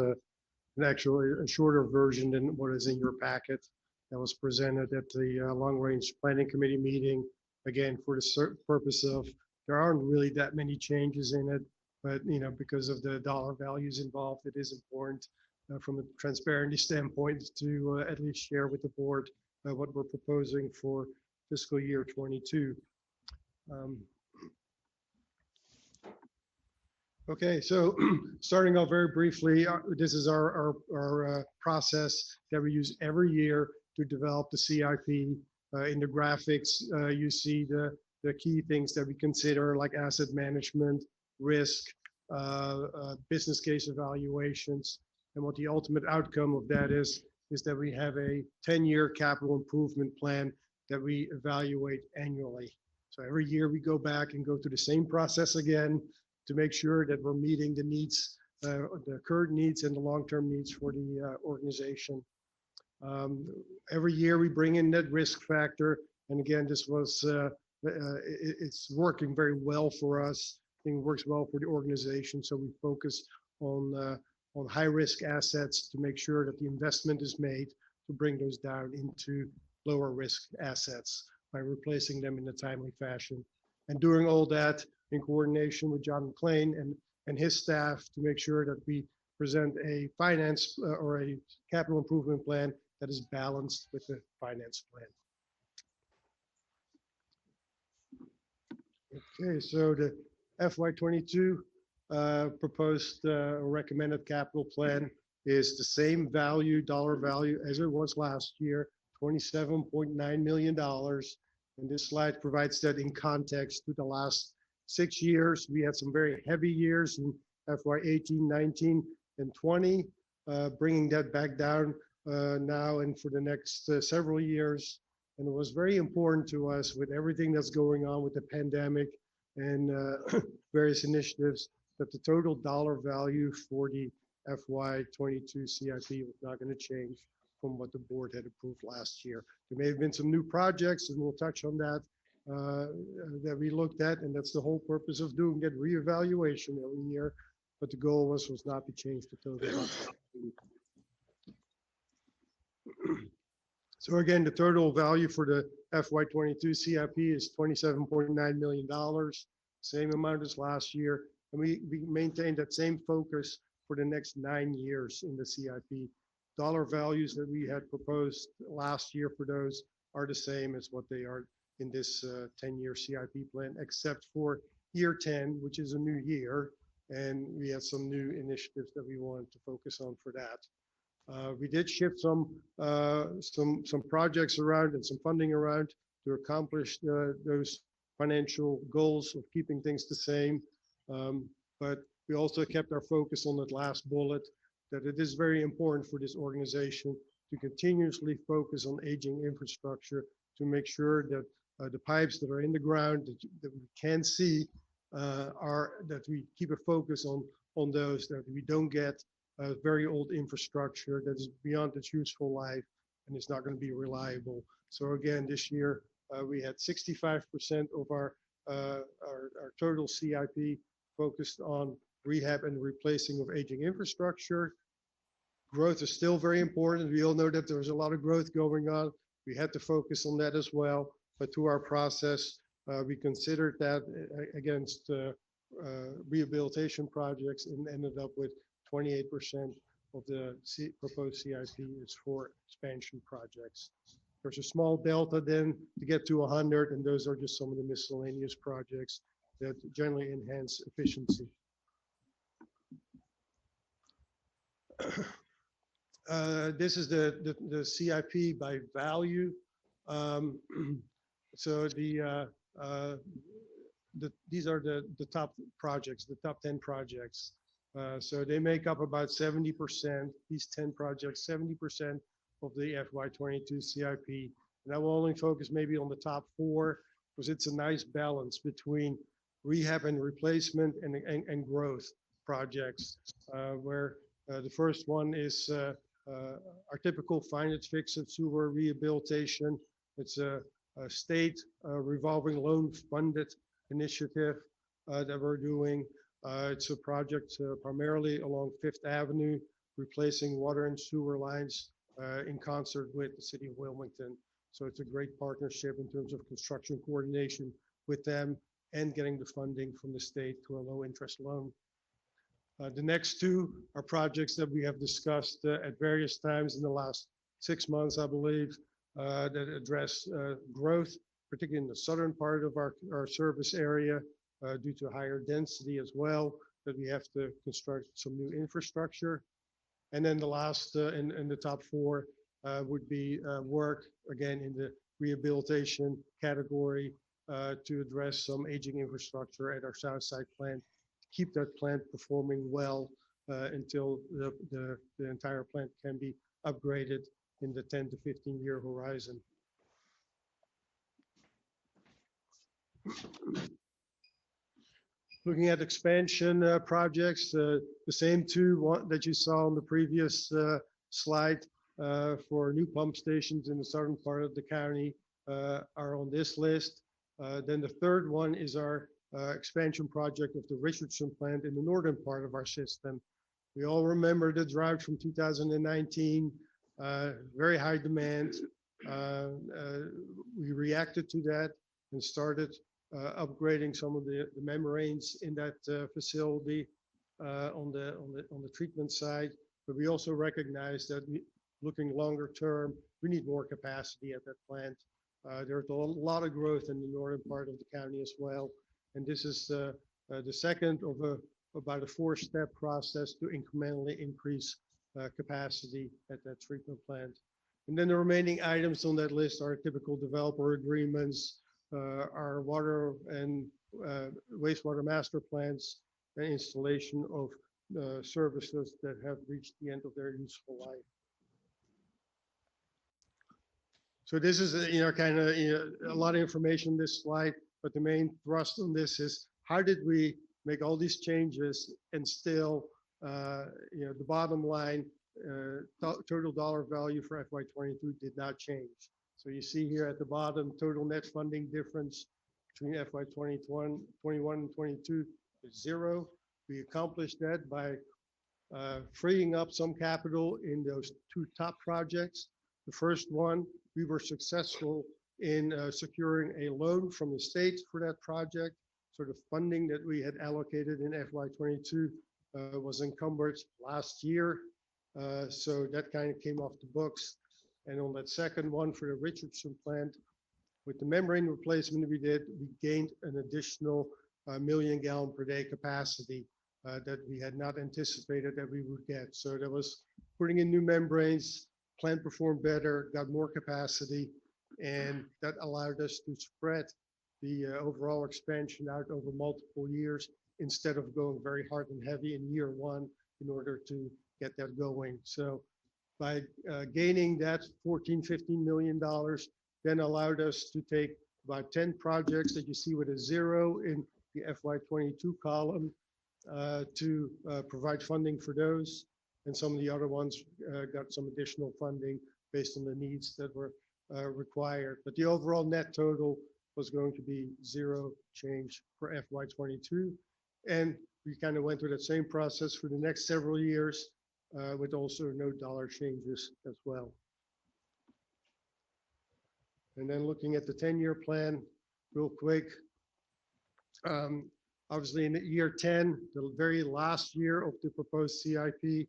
[SPEAKER 11] actually a shorter version than what is in your packet that was presented at the Long Range Planning Committee meeting. Again, for the purpose of, there aren't really that many changes in it, but because of the dollar values involved, it is important from a transparency standpoint to at least share with the board what we're proposing for fiscal year 22. Okay, so starting off very briefly, this is our process that we use every year to develop the CIP. In the graphics, you see the key things that we consider, like asset management, risk, business case evaluations, and what the ultimate outcome of that is that we have a 10-year capital improvement plan that we evaluate annually. So every year we go back and go through the same process again to make sure that we're meeting the needs, the current needs and the long-term needs for the organization. Every year we bring in that risk factor. And again, this was, it's working very well for us. I think it works well for the organization. So we focus on high-risk assets to make sure that the investment is made to bring those down into lower risk assets by replacing them in a timely fashion. And doing all that in coordination with John McLean and his staff to make sure that we present a finance or a capital improvement plan that is balanced with the finance plan. Okay, so the FY22 proposed recommended capital plan is the same value, dollar value, as it was last year, $27.9 million. And this slide provides that in context to the last 6 years. We had some very heavy years in FY 18, 19, and 20, bringing that back down now and for the next several years. And it was very important to us with everything that's going on with the pandemic and various initiatives that the total dollar value for the FY 22 CIP was not going to change from what the board had approved last year. There may have been some new projects, and we'll touch on that, that we looked at, and that's the whole purpose of doing that reevaluation every year. But the goal was not to change the total. So again, the total value for the FY22 CIP is $27.9 million, same amount as last year. And we maintain that same focus for the next 9 years in the CIP. Dollar values that we had proposed last year for those are the same as what they are in this 10-year CIP plan, except for year 10, which is a new year. And we have some new initiatives that we wanted to focus on for that. We did shift some projects around and some funding around to accomplish those financial goals of keeping things the same. But we also kept our focus on that last bullet, that it is very important for this organization to continuously focus on aging infrastructure to make sure that the pipes that are in the ground that we can see that we keep a focus on those, that we don't get very old infrastructure that is beyond its useful life and is not going to be reliable. So again, this year we had 65% of our total CIP focused on rehab and replacing of aging infrastructure. Growth is still very important. We all know that there's a lot of growth going on. We had to focus on that as well. But through our process, we considered that against rehabilitation projects and ended up with 28% of the proposed CIP is for expansion projects. There's a small delta then to get to 100, and those are just some of the miscellaneous projects that generally enhance efficiency. This is the CIP by value. So these are the top projects, the top 10 projects. So they make up about 70%, these 10 projects, 70% of the FY22 CIP. And I will only focus maybe on the top 4 because it's a nice balance between rehab and replacement and growth projects, where the first one is our typical find it, fix it sewer rehabilitation. It's a state revolving loan funded initiative that we're doing. It's a project primarily along Fifth Avenue, replacing water and sewer lines in concert with the city of Wilmington. So it's a great partnership in terms of construction coordination with them and getting the funding from the state through a low interest loan. The next 2 are projects that we have discussed at various times in the last 6 months, I believe, that address growth, particularly in the southern part of our service area, due to higher density as well, that we have to construct some new infrastructure. And then the last in the top 4 would be work, again, in the rehabilitation category to address some aging infrastructure at our Southside plant, keep that plant performing well until the entire plant can be upgraded in the 10 to 15-year horizon. Looking at expansion projects, the same 2 that you saw on the previous slide for new pump stations in the southern part of the county are on this list. Then the third one is our expansion project of the Richardson plant in the northern part of our system. We all remember the drought from 2019, very high demand. We reacted to that and started upgrading some of the membranes in that facility on the treatment side. But we also recognize that looking longer term, we need more capacity at that plant. There's a lot of growth in the northern part of the county as well. And this is the second of about a 4-step process to incrementally increase capacity at that treatment plant. And then the remaining items on that list are typical developer agreements, our water and wastewater master plans, and installation of services that have reached the end of their useful life. So this is kind of a lot of information in this slide, but the main thrust on this is how did we make all these changes and still, the bottom line, total dollar value for FY22 did not change. So you see here at the bottom, total net funding difference between FY21 and 22 is 0. We accomplished that by freeing up some capital in those 2 top projects. The first one, we were successful in securing a loan from the state for that project. So the funding that we had allocated in FY22 was encumbered last year. So that kind of came off the books. And on that second one for the Richardson plant, with the membrane replacement we did, we gained an additional 1 million gallon per day capacity that we had not anticipated that we would get. So there was putting in new membranes, plant performed better, got more capacity, and that allowed us to spread the overall expansion out over multiple years instead of going very hard and heavy in year one in order to get that going. So by gaining that $14-15 million, then allowed us to take about 10 projects that you see with a 0 in the FY22 column to provide funding for those. And some of the other ones got some additional funding based on the needs that were required. But the overall net total was going to be 0 change for FY22. And we kind of went through that same process for the next several years with also no dollar changes as well. And then looking at the 10-year plan real quick. Obviously in year 10, the very last year of the proposed CIP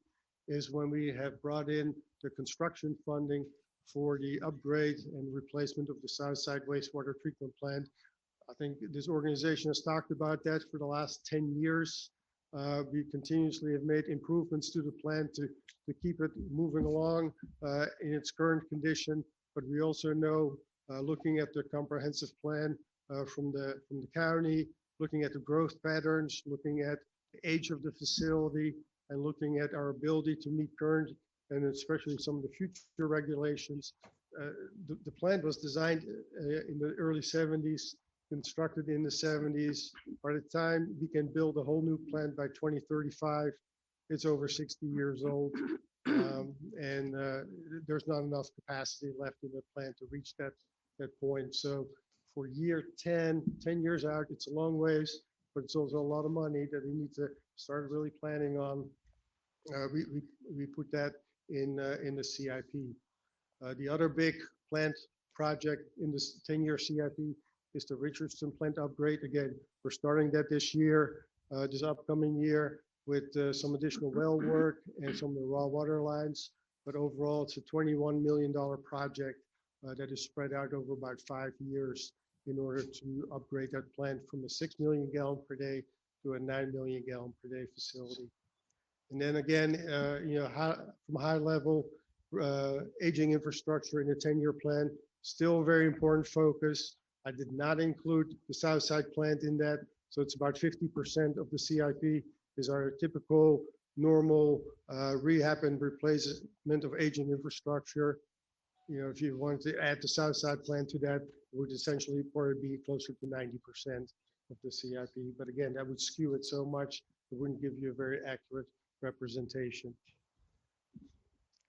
[SPEAKER 11] is when we have brought in the construction funding for the upgrade and replacement of the Southside wastewater treatment plant. I think this organization has talked about that for the last 10 years. We continuously have made improvements to the plant to keep it moving along in its current condition. But we also know, looking at the comprehensive plan from the county, looking at the growth patterns, looking at the age of the facility, and looking at our ability to meet current and especially some of the future regulations. The plant was designed in the early 70s, constructed in the 70s. By the time we can build a whole new plant by 2035, it's over 60 years old. And there's not enough capacity left in the plant to reach that point. So for year 10 years out, it's a long ways, but it's also a lot of money that we need to start really planning on. We put that in the CIP. The other big plant project in this 10-year CIP is the Richardson plant upgrade. Again, we're starting that this year, this upcoming year, with some additional well work and some of the raw water lines. But overall, it's a $21 million project that is spread out over about 5 years in order to upgrade that plant from a 6 million gallon per day to a 9 million gallon per day facility. And then again, from a high level, aging infrastructure in the 10-year plan, still a very important focus. I did not include the Southside plant in that. So it's about 50% of the CIP is our typical normal rehab and replacement of aging infrastructure. If you wanted to add the Southside plant to that, it would essentially probably be closer to 90% of the CIP. But again, that would skew it so much, it wouldn't give you a very accurate representation.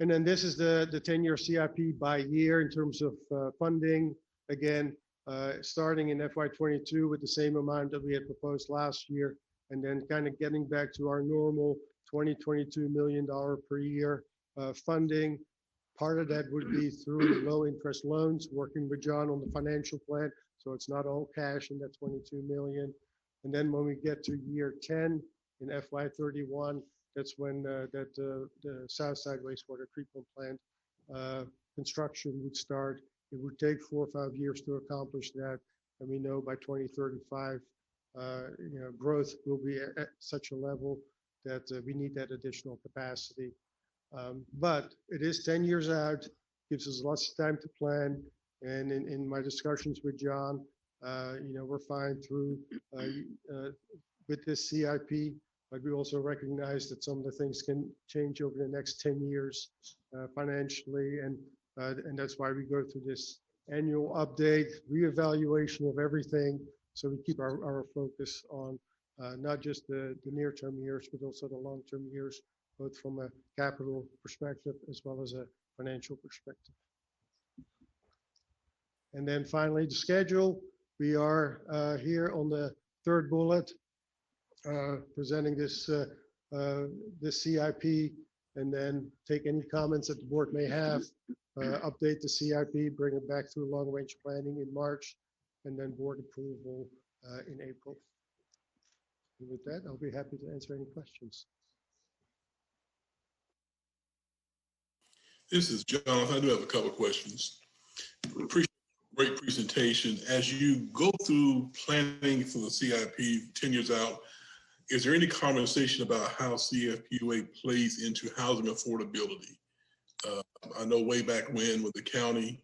[SPEAKER 11] And then this is the 10-year CIP by year in terms of funding. Again, starting in FY22 with the same amount that we had proposed last year, and then kind of getting back to our normal $22 million per year funding. Part of that would be through low interest loans, working with John on the financial plan. So it's not all cash in that 22 million. And then when we get to year 10 in FY31, that's when the Southside wastewater treatment plant construction would start. It would take 4 or 5 years to accomplish that. And we know by 2035, growth will be at such a level that we need that additional capacity. But it is 10 years out, gives us lots of time to plan. And in my discussions with John, we're fine through with this CIP, but we also recognize that some of the things can change over the next 10 years financially. And that's why we go through this annual update, reevaluation of everything. So we keep our focus on not just the near-term years, but also the long-term years, both from a capital perspective as well as a financial perspective. And then finally, the schedule. We are here on the third bullet, presenting this CIP, and then take any comments that the board may have, update the CIP, bring it back through long-range planning in March, and then board approval in April. And with that, I'll be happy to answer any questions.
[SPEAKER 14] This is Jonathan. I do have a couple of questions. Appreciate the great presentation. As you go through planning for the CIP 10 years out, is there any conversation about how CFPUA plays into housing affordability? I know way back when the county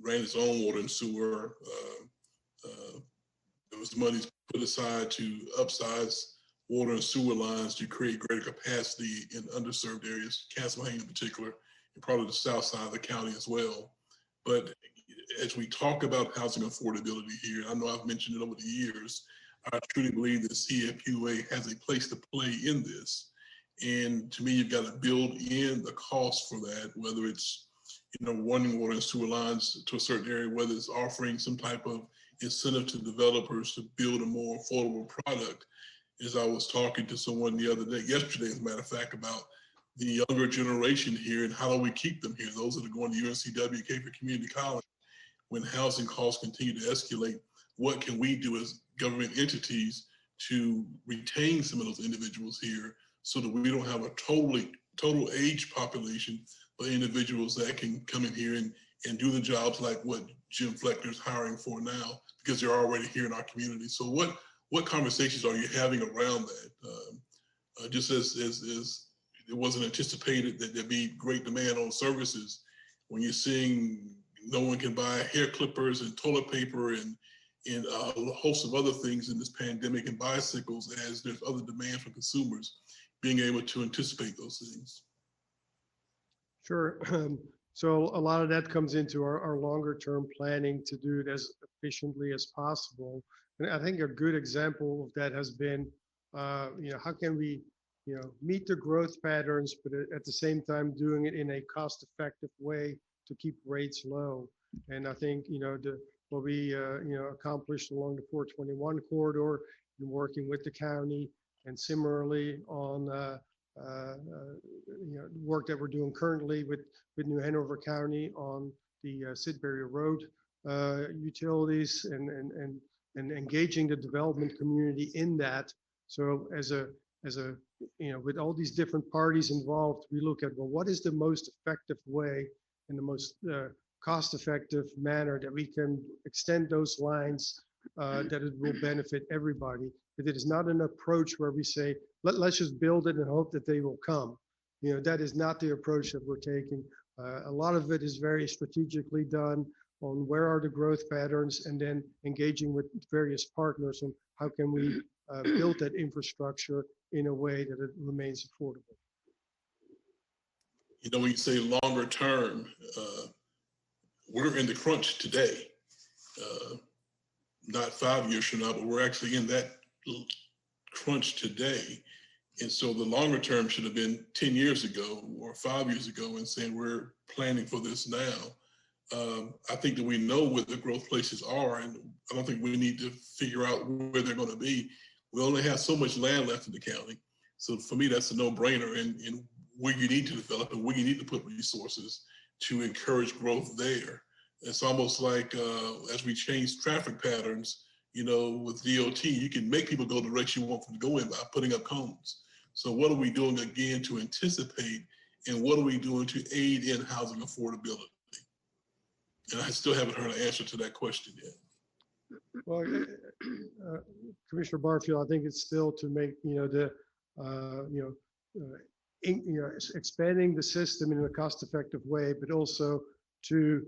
[SPEAKER 14] ran its own water and sewer, there was money put aside to upsize water and sewer lines to create greater capacity in underserved areas, Castlehane in particular, and probably the south side of the county as well. But as we talk about housing affordability here, I know I've mentioned it over the years, I truly believe that CFPUA has a place to play in this. And to me, you've got to build in the cost for that, whether it's, running water and sewer lines to a certain area, whether it's offering some type of incentive to developers to build a more affordable product. As I was talking to someone yesterday, as a matter of fact, about the younger generation here and how do we keep them here? Those that are going to UNCW, for Community College, when housing costs continue to escalate, what can we do as government entities to retain some of those individuals here so that we don't have a total age population of individuals that can come in here and do the jobs like what Jim Fleckner's hiring for now, because they're already here in our community. So what conversations are you having around that? Just as it wasn't anticipated that there'd be great demand on services, when you're seeing no one can buy hair clippers and toilet paper and a host of other things in this pandemic and bicycles, as there's other demands from consumers, being able to anticipate those things.
[SPEAKER 11] Sure. So a lot of that comes into our longer term planning to do it as efficiently as possible. And I think a good example of that has been, how can we, meet the growth patterns, but at the same time doing it in a cost effective way to keep rates low. And I think, what we, accomplished along the 421 corridor and working with the county, and similarly on, work that we're doing currently with New Hanover County on the Sidbury Road utilities and engaging the development community in that. So as a with all these different parties involved, we look at, well, what is the most effective way and the most cost-effective manner that we can extend those lines that it will benefit everybody. But it is not an approach where we say, let's just build it and hope that they will come. That is not the approach that we're taking. A lot of it is very strategically done on where are the growth patterns, and then engaging with various partners on how can we build that infrastructure in a way that it remains affordable.
[SPEAKER 14] When you say longer term, we're in the crunch today, not 5 years from now, but we're actually in that crunch today. And so the longer term should have been 10 years ago or 5 years ago, and saying we're planning for this now. I think that we know where the growth places are, and I don't think we need to figure out where they're going to be. We only have so much land left in the county. So for me, that's a no-brainer, and where you need to develop and where you need to put resources to encourage growth there. It's almost like as we change traffic patterns, with DOT, you can make people go the direction you want them to go in by putting up cones. So what are we doing again to anticipate, and what are we doing to aid in housing affordability? And I still haven't heard an answer to that question yet.
[SPEAKER 11] Well, Commissioner Barfield, I think it's still to make, expanding the system in a cost-effective way, but also to,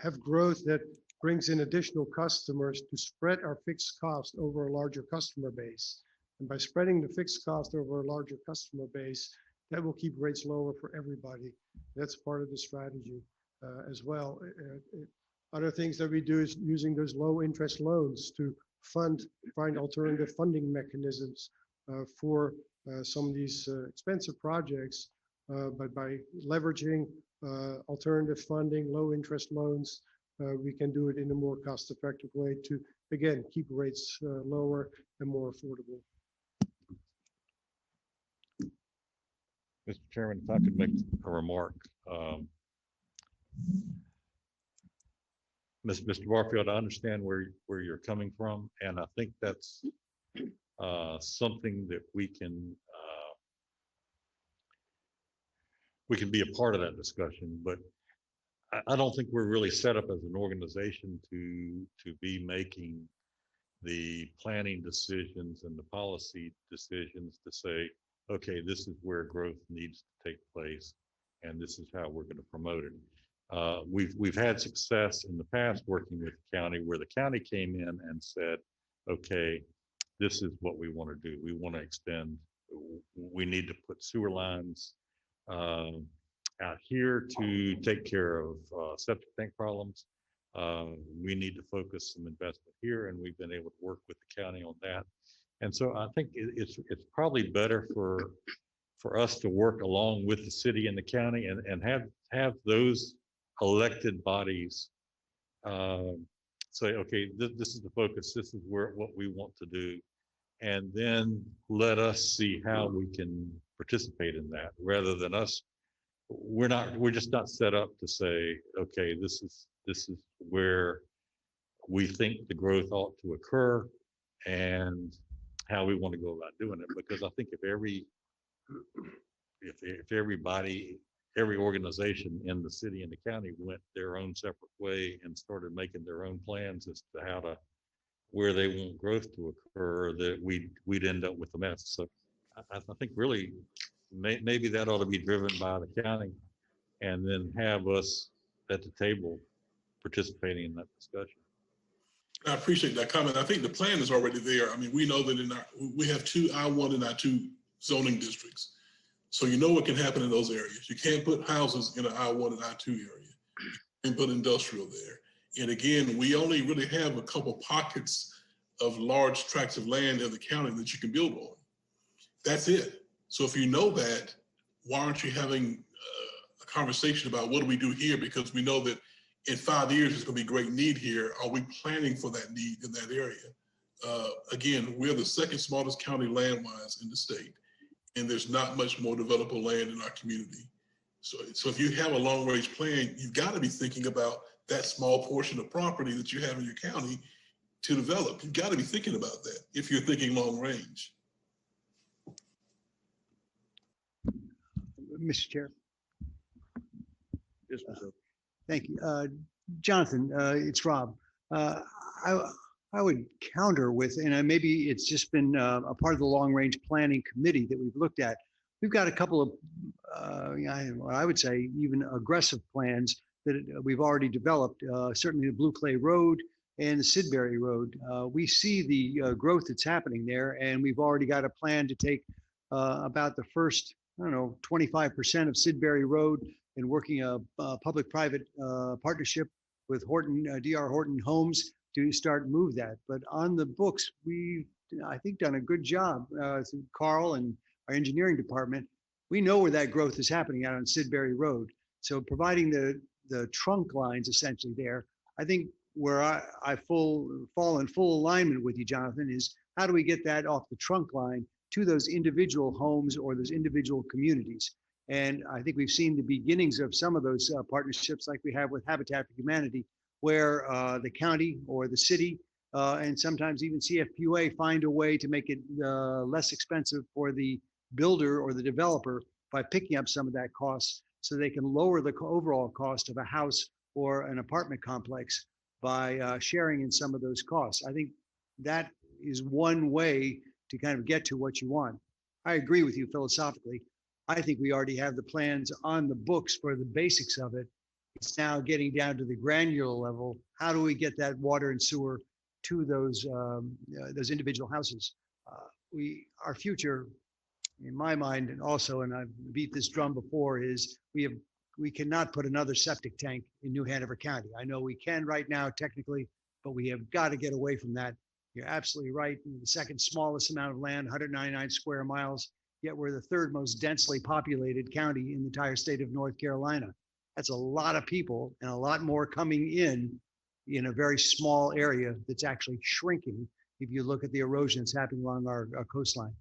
[SPEAKER 11] have growth that brings in additional customers to spread our fixed cost over a larger customer base. And by spreading the fixed cost over a larger customer base, that will keep rates lower for everybody. That's part of the strategy as well. Other things that we do is using those low interest loans to find alternative funding mechanisms for some of these expensive projects, but by leveraging alternative funding, low interest loans, we can do it in a more cost-effective way to, again, keep rates lower and more affordable.
[SPEAKER 12] Mr. Chairman, if I could make a remark. Mr. Barfield, I understand where you're coming from, and I think that's something that we can be a part of that discussion, but I don't think we're really set up as an organization to be making the planning decisions and the policy decisions to say, okay, this is where growth needs to take place, and this is how we're going to promote it. We've had success in the past working with the county, where the county came in and said, okay, this is what we want to do. We want to extend. We need to put sewer lines out here to take care of septic tank problems. We need to focus some investment here, and we've been able to work with the county on that. And so I think it's probably better for us to work along with the city and the county, and have those elected bodies say, okay, this is the focus. This is what we want to do, and then let us see how we can participate in that, rather than us. We're just not set up to say, okay, this is where we think the growth ought to occur and how we want to go about doing it. Because I think if everybody, every organization in the city and the county went their own separate way and started making their own plans as to where they want growth to occur, that we'd end up with a mess. So I think really maybe that ought to be driven by the county, and then have us at the table participating in that discussion.
[SPEAKER 14] I appreciate that comment. I think the plan is already there. I mean, we know that we have two I-1 and I-2 zoning districts. So you know what can happen in those areas. You can't put houses in an I-1 and I-2 area. You can put industrial there. And again, we only really have a couple pockets of large tracts of land in the county that you can build on. That's it. So if you know that, why aren't you having a conversation about what do we do here? Because we know that in 5 years, there's going to be great need here. Are we planning for that need in that area? Again, we're the second smallest county land-wise in the state, and there's not much more developable land in our community. So if you have a long-range plan, you've got to be thinking about that small portion of property that you have in your county to develop. You've got to be thinking about that if you're thinking long-range.
[SPEAKER 3] Mr. Chair.
[SPEAKER 1] Yes, Mr.
[SPEAKER 3] Thank you. Jonathan, it's Rob. I would counter with, and maybe it's just been a part of the long-range planning committee that we've looked at. We've got a couple of, I would say, even aggressive plans that we've already developed, certainly the Blue Clay Road and the Sidbury Road. We see the growth that's happening there, and we've already got a plan to take about the first, 25% of Sidbury Road, and working a public-private partnership with DR Horton Homes to start move that. But on the books, we've, I think, done a good job through Carl and our engineering department. We know where that growth is happening out on Sidbury Road. So providing the trunk lines essentially there, I think where I fall in full alignment with you, Jonathan, is how do we get that off the trunk line to those individual homes or those individual communities? And I think we've seen the beginnings of some of those partnerships like we have with Habitat for Humanity, where the county or the city and sometimes even CFPUA find a way to make it less expensive for the builder or the developer by picking up some of that cost, so they can lower the overall cost of a house or an apartment complex by sharing in some of those costs. I think that is one way to kind of get to what you want. I agree with you philosophically. I think we already have the plans on the books for the basics of it. It's now getting down to the granular level. How do we get that water and sewer to those individual houses? Our future, in my mind, and also, and I've beat this drum before, is we cannot put another septic tank in New Hanover County. I know we can right now technically, but we have got to get away from that. You're absolutely right. The second smallest amount of land, 199 square miles, yet we're the third most densely populated county in the entire state of North Carolina. That's a lot of people and a lot more coming in a very small area that's actually shrinking if you look at the erosion that's happening along our coastline.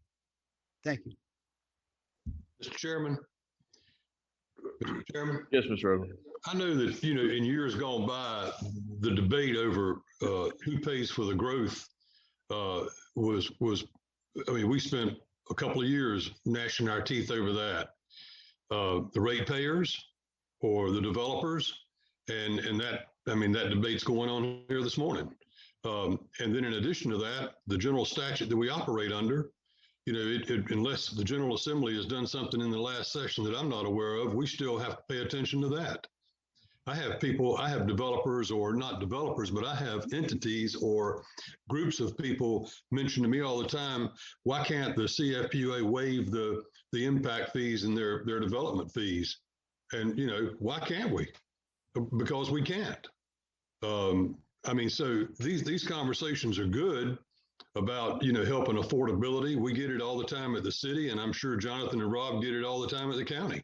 [SPEAKER 3] Thank you.
[SPEAKER 10] Mr. Chairman. Mr. Chairman.
[SPEAKER 1] Yes, Mr. Ogle.
[SPEAKER 10] I know that, in years gone by, the debate over who pays for the growth was, we spent a couple of years gnashing our teeth over that. The ratepayers or the developers, and that debate's going on here this morning. And then in addition to that, the general statute that we operate under, unless the General Assembly has done something in the last session that I'm not aware of, we still have to pay attention to that. I have developers, or not developers, but I have entities or groups of people mention to me all the time, why can't the CFPUA waive the impact fees and their development fees? And, why can't we? Because we can't. So these conversations are good about, helping affordability. We get it all the time at the city, and I'm sure Jonathan and Rob get it all the time at the county,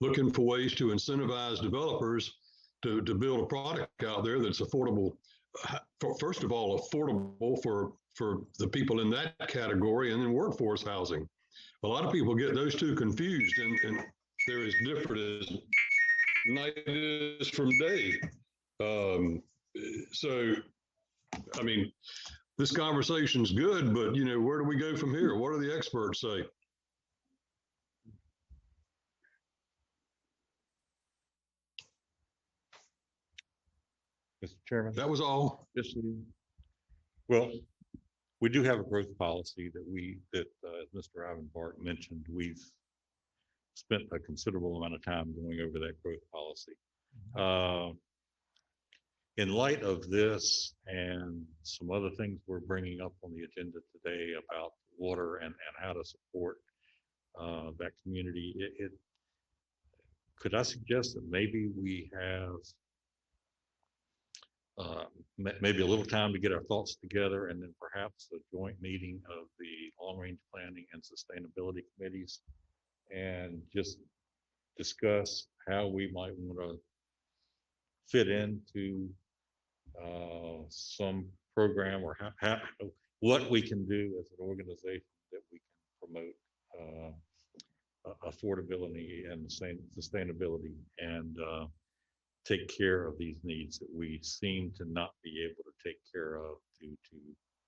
[SPEAKER 10] looking for ways to incentivize developers to build a product out there that's affordable. First of all, affordable for the people in that category, and then workforce housing. A lot of people get those two confused, and they're as different as night is from day. This conversation's good, but where do we go from here? What do the experts say?
[SPEAKER 12] Mr. Chairman?
[SPEAKER 10] That was all.
[SPEAKER 12] Yes, well, we do have a growth policy that as Mr. Ivanbart mentioned, we've spent a considerable amount of time going over that growth policy. In light of this and some other things we're bringing up on the agenda today about water and how to support that community, could I suggest that maybe we have maybe a little time to get our thoughts together, and then perhaps a joint meeting of the long-range planning and sustainability committees, and just discuss how we might want to fit into some program, or what we can do as an organization that we can promote affordability and sustainability, and take care of these needs that we seem to not be able to take care of due to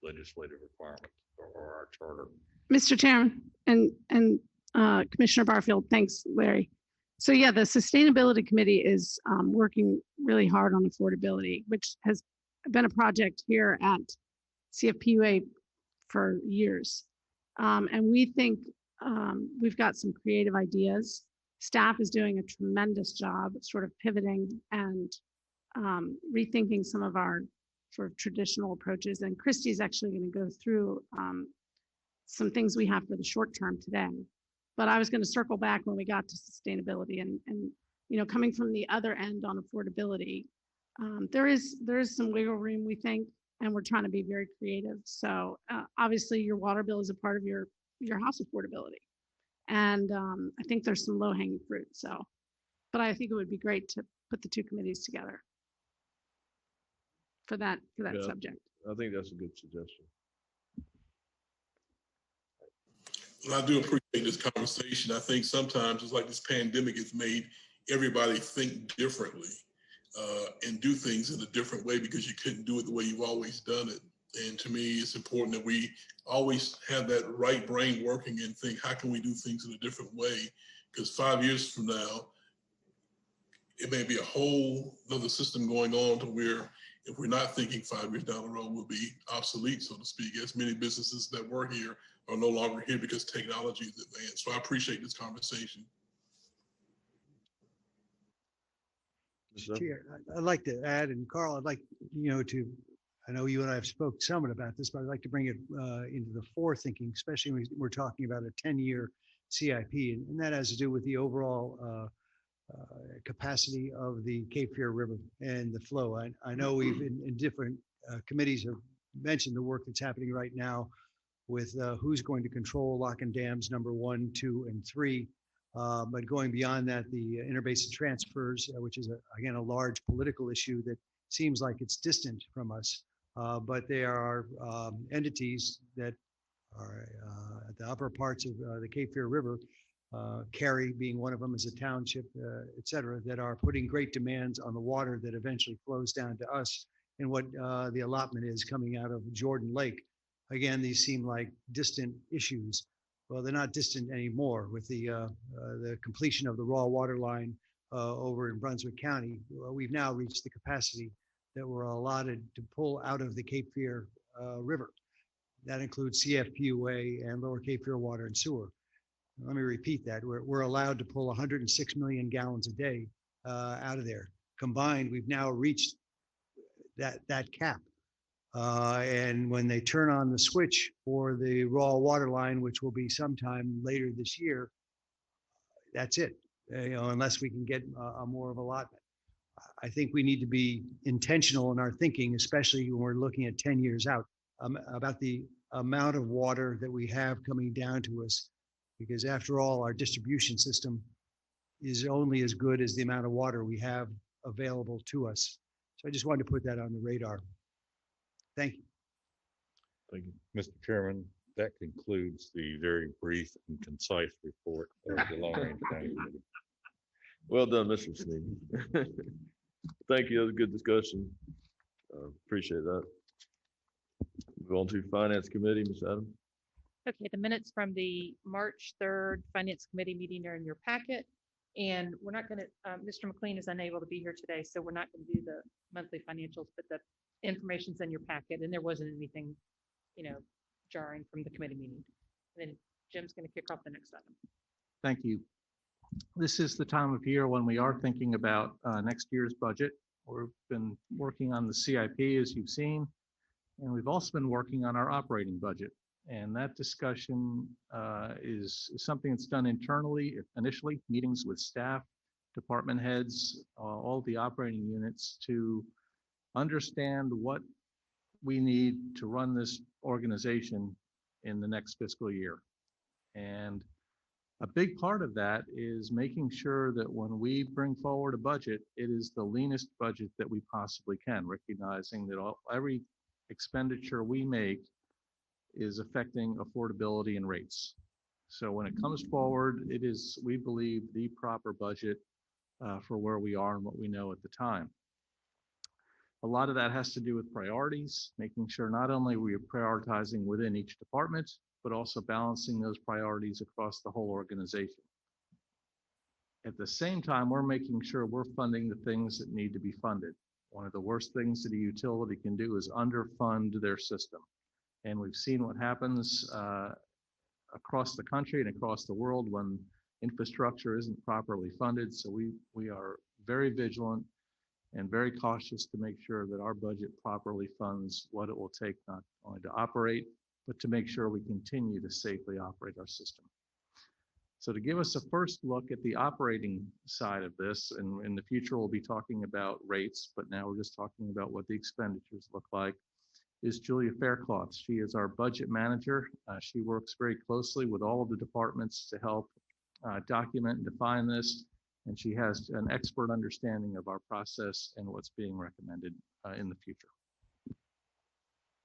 [SPEAKER 12] legislative requirements or our charter.
[SPEAKER 15] Mr. Chairman and Commissioner Barfield, thanks, Larry. So yeah, the Sustainability Committee is working really hard on affordability, which has been a project here at CFPUA for years. And we think we've got some creative ideas. Staff is doing a tremendous job sort of pivoting and rethinking some of our sort of traditional approaches. And Christy's actually going to go through some things we have for the short term today. But I was going to circle back when we got to sustainability and coming from the other end on affordability, there is some wiggle room, we think, and we're trying to be very creative. So obviously your water bill is a part of your house affordability. And I think there's some low hanging fruit. But I think it would be great to put the two committees together for that subject.
[SPEAKER 1] I think that's a good suggestion.
[SPEAKER 14] Well, I do appreciate this conversation. I think sometimes it's like this pandemic has made everybody think differently and do things in a different way, because you couldn't do it the way you've always done it. And to me, it's important that we always have that right brain working and think, how can we do things in a different way? Because 5 years from now, it may be a whole other system going on to where, if we're not thinking 5 years down the road, we'll be obsolete, so to speak, as many businesses that were here are no longer here because technology is advanced. So I appreciate this conversation.
[SPEAKER 3] Chair, I'd like to add, and Carl, I'd like, I know you and I have spoke somewhat about this, but I'd like to bring it into the forward-thinking, especially when we're talking about a 10-year CIP, and that has to do with the overall capacity of the Cape Fear River and the flow. I know we've in different committees have mentioned the work that's happening right now with who's going to control lock and dams number 1, 2, and 3. But going beyond that, the interbasin transfers, which is again a large political issue that seems like it's distant from us, but they are entities that are at the upper parts of the Cape Fear River, Cary being one of them as a township, et cetera, that are putting great demands on the water that eventually flows down to us, and what the allotment is coming out of Jordan Lake. Again, these seem like distant issues. Well, they're not distant anymore with the completion of the raw water line over in Brunswick County. We've now reached the capacity that were allotted to pull out of the Cape Fear River. That includes CFPUA and Lower Cape Fear Water and Sewer. Let me repeat that. We're allowed to pull 106 million gallons a day out of there. Combined, we've now reached that cap. And when they turn on the switch for the raw water line, which will be sometime later this year, that's it. Unless we can get a more of allotment. I think we need to be intentional in our thinking, especially when we're looking at 10 years out, about the amount of water that we have coming down to us. Because after all, our distribution system is only as good as the amount of water we have available to us. So I just wanted to put that on the radar. Thank you.
[SPEAKER 1] Thank you.
[SPEAKER 12] Mr. Chairman, that concludes the very brief and concise report of the Long Range Planning Committee.
[SPEAKER 1] Well done, Mr. Sneed. Thank you. That was a good discussion. Appreciate that. Move on to Finance Committee, Ms. Adams.
[SPEAKER 16] Okay, the minutes from the March 3rd Finance Committee meeting are in your packet. And we're not going to, Mr. McLean is unable to be here today, so we're not going to do the monthly financials, but the information's in your packet, and there wasn't anything, jarring from the committee meeting. And then Jim's going to kick off the next item.
[SPEAKER 5] Thank you. This is the time of year when we are thinking about next year's budget. We've been working on the CIP, as you've seen, and we've also been working on our operating budget. And that discussion is something that's done internally, initially, meetings with staff, department heads, all the operating units to understand what we need to run this organization in the next fiscal year. And a big part of that is making sure that when we bring forward a budget, it is the leanest budget that we possibly can, recognizing that every expenditure we make is affecting affordability and rates. So when it comes forward, it is, we believe, the proper budget for where we are and what we know at the time. A lot of that has to do with priorities, making sure not only we are prioritizing within each department, but also balancing those priorities across the whole organization. At the same time, we're making sure we're funding the things that need to be funded. One of the worst things that a utility can do is underfund their system. And we've seen what happens across the country and across the world when infrastructure isn't properly funded. So we are very vigilant and very cautious to make sure that our budget properly funds what it will take not only to operate, but to make sure we continue to safely operate our system. So to give us a first look at the operating side of this, and in the future we'll be talking about rates, but now we're just talking about what the expenditures look like, is Julia Faircloth. She is our budget manager. She works very closely with all of the departments to help document and define this, and she has an expert understanding of our process and what's being recommended in the future.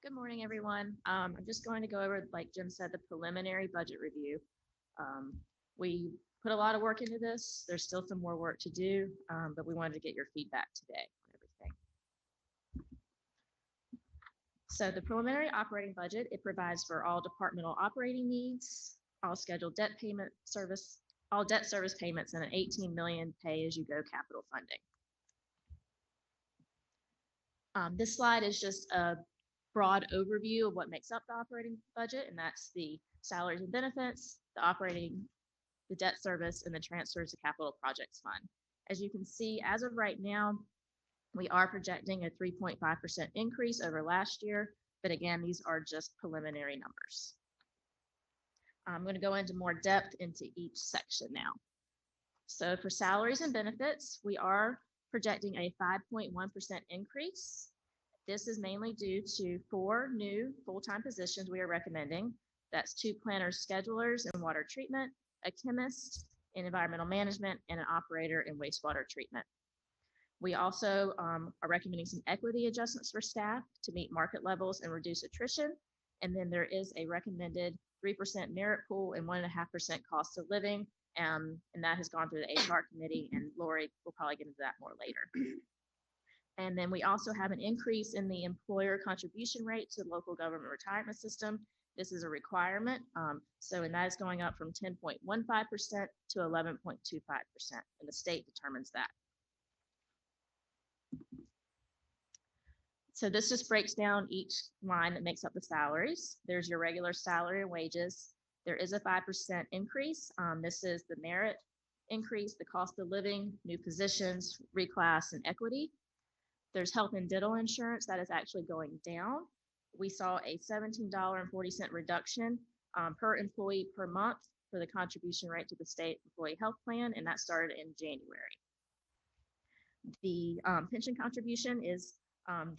[SPEAKER 17] Good morning, everyone. I'm just going to go over, like Jim said, the preliminary budget review. We put a lot of work into this. There's still some more work to do, but we wanted to get your feedback today on everything. So the preliminary operating budget, it provides for all departmental operating needs, all scheduled debt payment service, all debt service payments, and an 18 million pay-as-you-go capital funding. This slide is just a broad overview of what makes up the operating budget, and that's the salaries and benefits, the debt service, and the transfers to capital projects fund. As you can see, as of right now, we are projecting a 3.5% increase over last year, but again, these are just preliminary numbers. I'm going to go into more depth into each section now. So for salaries and benefits, we are projecting a 5.1% increase. This is mainly due to 4 new full-time positions we are recommending. That's 2 planners, schedulers in water treatment, a chemist in environmental management, and an operator in wastewater treatment. We also are recommending some equity adjustments for staff to meet market levels and reduce attrition. And then there is a recommended 3% merit pool and 1.5% cost of living. And that has gone through the HR committee, and Lori will probably get into that more later. And then we also have an increase in the employer contribution rate to the local government retirement system. This is a requirement. And that is going up from 10.15% to 11.25%, and the state determines that. So this just breaks down each line that makes up the salaries. There's your regular salary and wages. There is a 5% increase. This is the merit increase, the cost of living, new positions, reclass, and equity. There's health and dental insurance that is actually going down. We saw a $17.40 reduction per employee per month for the contribution rate to the state employee health plan, and that started in January. The pension contribution is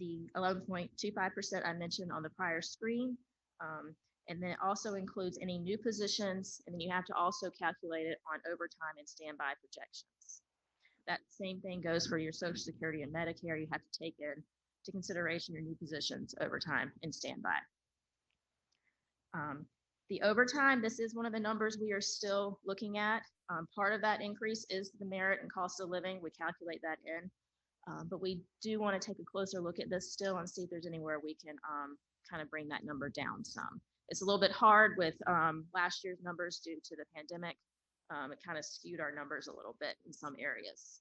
[SPEAKER 17] the 11.25% I mentioned on the prior screen. And then it also includes any new positions, and then you have to also calculate it on overtime and standby projections. That same thing goes for your Social Security and Medicare. You have to take into consideration your new positions, overtime, and standby. The overtime, this is one of the numbers we are still looking at. Part of that increase is the merit and cost of living. We calculate that in. But we do want to take a closer look at this still and see if there's anywhere we can kind of bring that number down some. It's a little bit hard with last year's numbers due to the pandemic. It kind of skewed our numbers a little bit in some areas.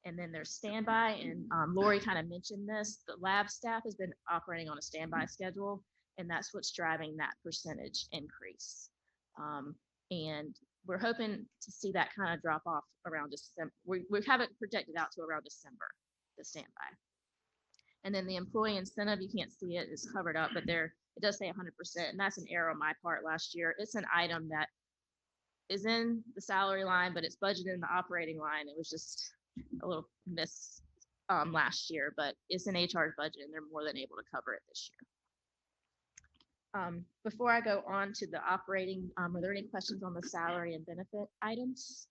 [SPEAKER 17] And then there's standby, and Lori kind of mentioned this. The lab staff has been operating on a standby schedule, and that's what's driving that percentage increase. And we're hoping to see that kind of drop off around December. We have it projected out to around December, the standby. And then the employee incentive, you can't see it, it's covered up, but there it does say 100%, and that's an error on my part last year. It's an item that is in the salary line, but it's budgeted in the operating line. It was just a little miss last year, but it's an HR budget, and they're more than able to cover it this year. Before I go on to the operating, are there any questions on the salary and benefit items?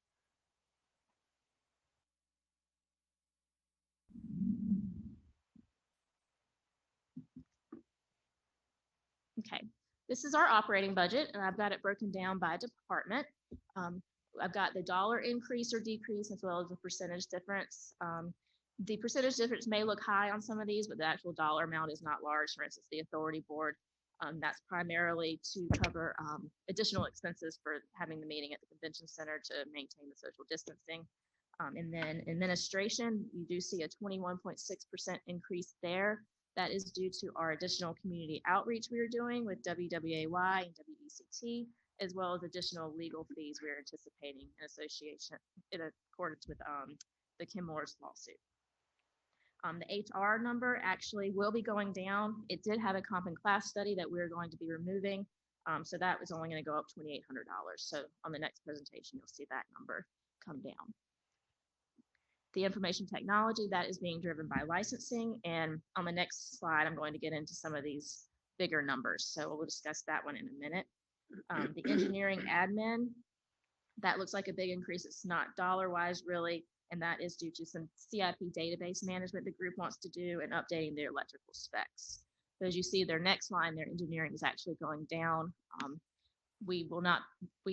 [SPEAKER 17] Okay, this is our operating budget, and I've got it broken down by department. I've got the dollar increase or decrease as well as the percentage difference. The percentage difference may look high on some of these, but the actual dollar amount is not large. For instance, the authority board, that's primarily to cover additional expenses for having the meeting at the convention center to maintain the social distancing. And then administration, you do see a 21.6% increase there. That is due to our additional community outreach we are doing with WWAY and WECT, as well as additional legal fees we are anticipating in association in accordance with the Kim Moore's lawsuit. The HR number actually will be going down. It did have a comp and class study that we're going to be removing. So that was only going to go up $2,800. So on the next presentation, you'll see that number come down. The information technology, that is being driven by licensing. And on the next slide, I'm going to get into some of these bigger numbers. So we'll discuss that one in a minute. The engineering admin, that looks like a big increase. It's not dollar-wise really, and that is due to some CIP database management the group wants to do and updating their electrical specs. So as you see, their next line, their engineering is actually going down. We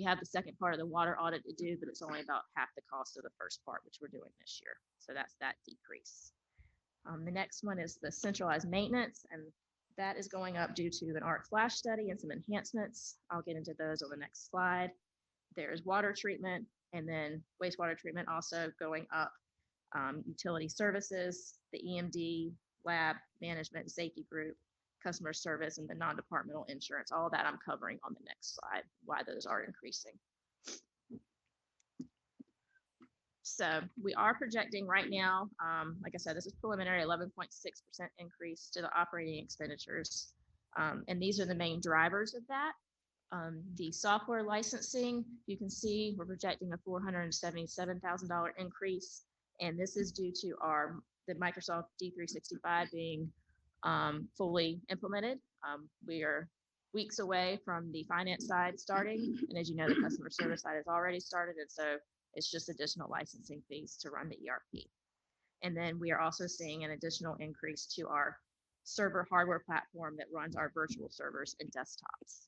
[SPEAKER 17] have the second part of the water audit to do, but it's only about half the cost of the first part, which we're doing this year. So that's that decrease. The next one is the centralized maintenance, and that is going up due to an ARC flash study and some enhancements. I'll get into those on the next slide. There's water treatment, and then wastewater treatment also going up. Utility services, the EMD, lab management, safety group, customer service, and the non-departmental insurance. All of that I'm covering on the next slide, why those are increasing. So we are projecting right now, like I said, this is preliminary, 11.6% increase to the operating expenditures. And these are the main drivers of that. The software licensing, you can see we're projecting a $477,000 increase. And this is due to the Microsoft D365 being fully implemented. We are weeks away from the finance side starting. And as you know, the customer service side has already started. And so it's just additional licensing fees to run the ERP. And then we are also seeing an additional increase to our server hardware platform that runs our virtual servers and desktops.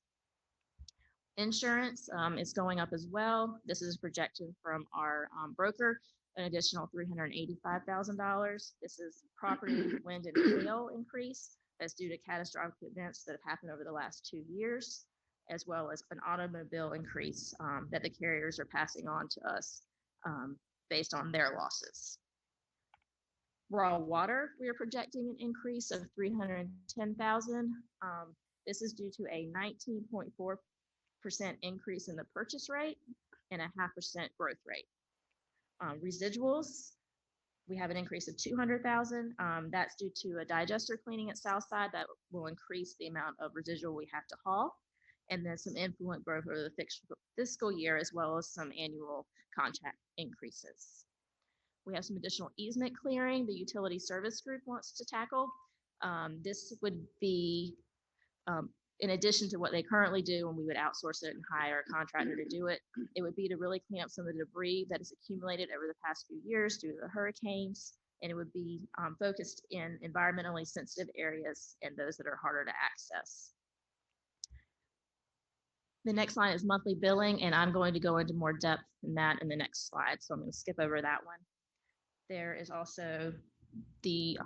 [SPEAKER 17] Insurance is going up as well. This is a projection from our broker, an additional $385,000. This is property, wind, and hail increase. That's due to catastrophic events that have happened over the last 2 years, as well as an automobile increase that the carriers are passing on to us based on their losses. Raw water, we are projecting an increase of 310,000. This is due to a 19.4% increase in the purchase rate and a 0.5% growth rate. Residuals, we have an increase of 200,000. That's due to a digester cleaning at Southside that will increase the amount of residual we have to haul. And then some influent growth over the fiscal year, as well as some annual contract increases. We have some additional easement clearing the utility service group wants to tackle. This would be in addition to what they currently do, and we would outsource it and hire a contractor to do it. It would be to really clean up some of the debris that has accumulated over the past few years due to the hurricanes, and it would be focused in environmentally sensitive areas and those that are harder to access. The next line is monthly billing, and I'm going to go into more depth in that in the next slide, so I'm going to skip over that one. There is also the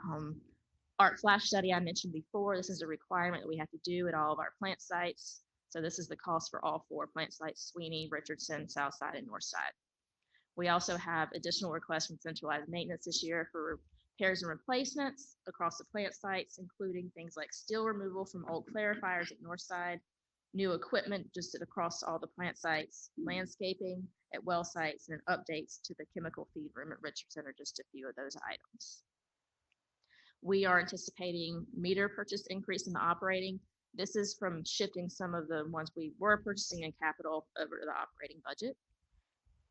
[SPEAKER 17] ARC flash study I mentioned before. This is a requirement that we have to do at all of our plant sites. So this is the cost for all 4 plant sites: Sweeney, Richardson, Southside, and Northside. We also have additional requests from centralized maintenance this year for repairs and replacements across the plant sites, including things like steel removal from old clarifiers at Northside, new equipment just across all the plant sites, landscaping at well sites, and updates to the chemical feed room at Richardson are just a few of those items. We are anticipating meter purchase increase in the operating. This is from shifting some of the ones we were purchasing in capital over to the operating budget.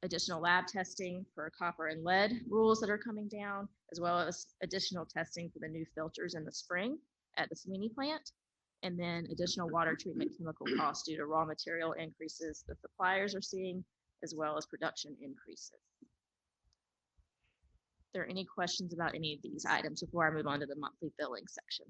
[SPEAKER 17] Additional lab testing for copper and lead rules that are coming down, as well as additional testing for the new filters in the spring at the Sweeney plant. And then additional water treatment chemical costs due to raw material increases the suppliers are seeing, as well as production increases. Are there any questions about any of these items before I move on to the monthly billing section?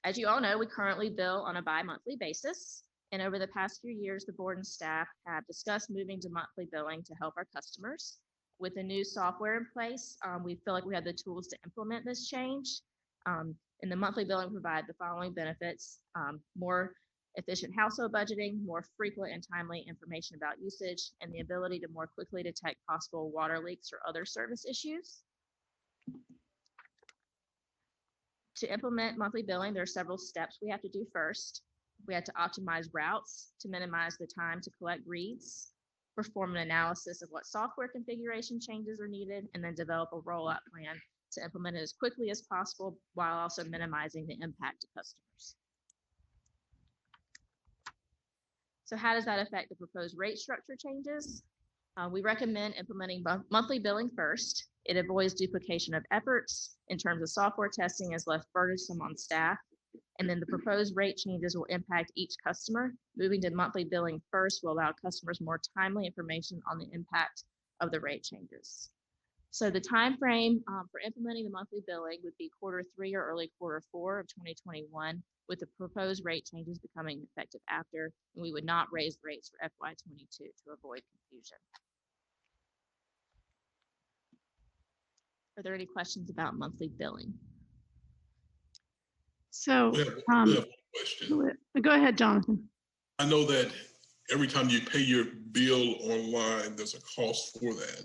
[SPEAKER 17] As you all know, we currently bill on a bi-monthly basis. And over the past few years, the board and staff have discussed moving to monthly billing to help our customers. With the new software in place, we feel like we have the tools to implement this change. And the monthly billing provide the following benefits: more efficient household budgeting, more frequent and timely information about usage, and the ability to more quickly detect possible water leaks or other service issues. To implement monthly billing, there are several steps we have to do first. We have to optimize routes to minimize the time to collect reads, perform an analysis of what software configuration changes are needed, and then develop a rollout plan to implement it as quickly as possible while also minimizing the impact to customers. So how does that affect the proposed rate structure changes? We recommend implementing monthly billing first. It avoids duplication of efforts in terms of software testing, is less burdensome on staff. And then the proposed rate changes will impact each customer. Moving to monthly billing first will allow customers more timely information on the impact of the rate changes. So the time frame for implementing the monthly billing would be Q3 or early Q4 of 2021, with the proposed rate changes becoming effective after, and we would not raise rates for FY22 to avoid confusion. Are there any questions about monthly billing?
[SPEAKER 15] So,
[SPEAKER 14] We have one question.
[SPEAKER 15] go ahead, Jonathan.
[SPEAKER 14] I know that every time you pay your bill online, there's a cost for that.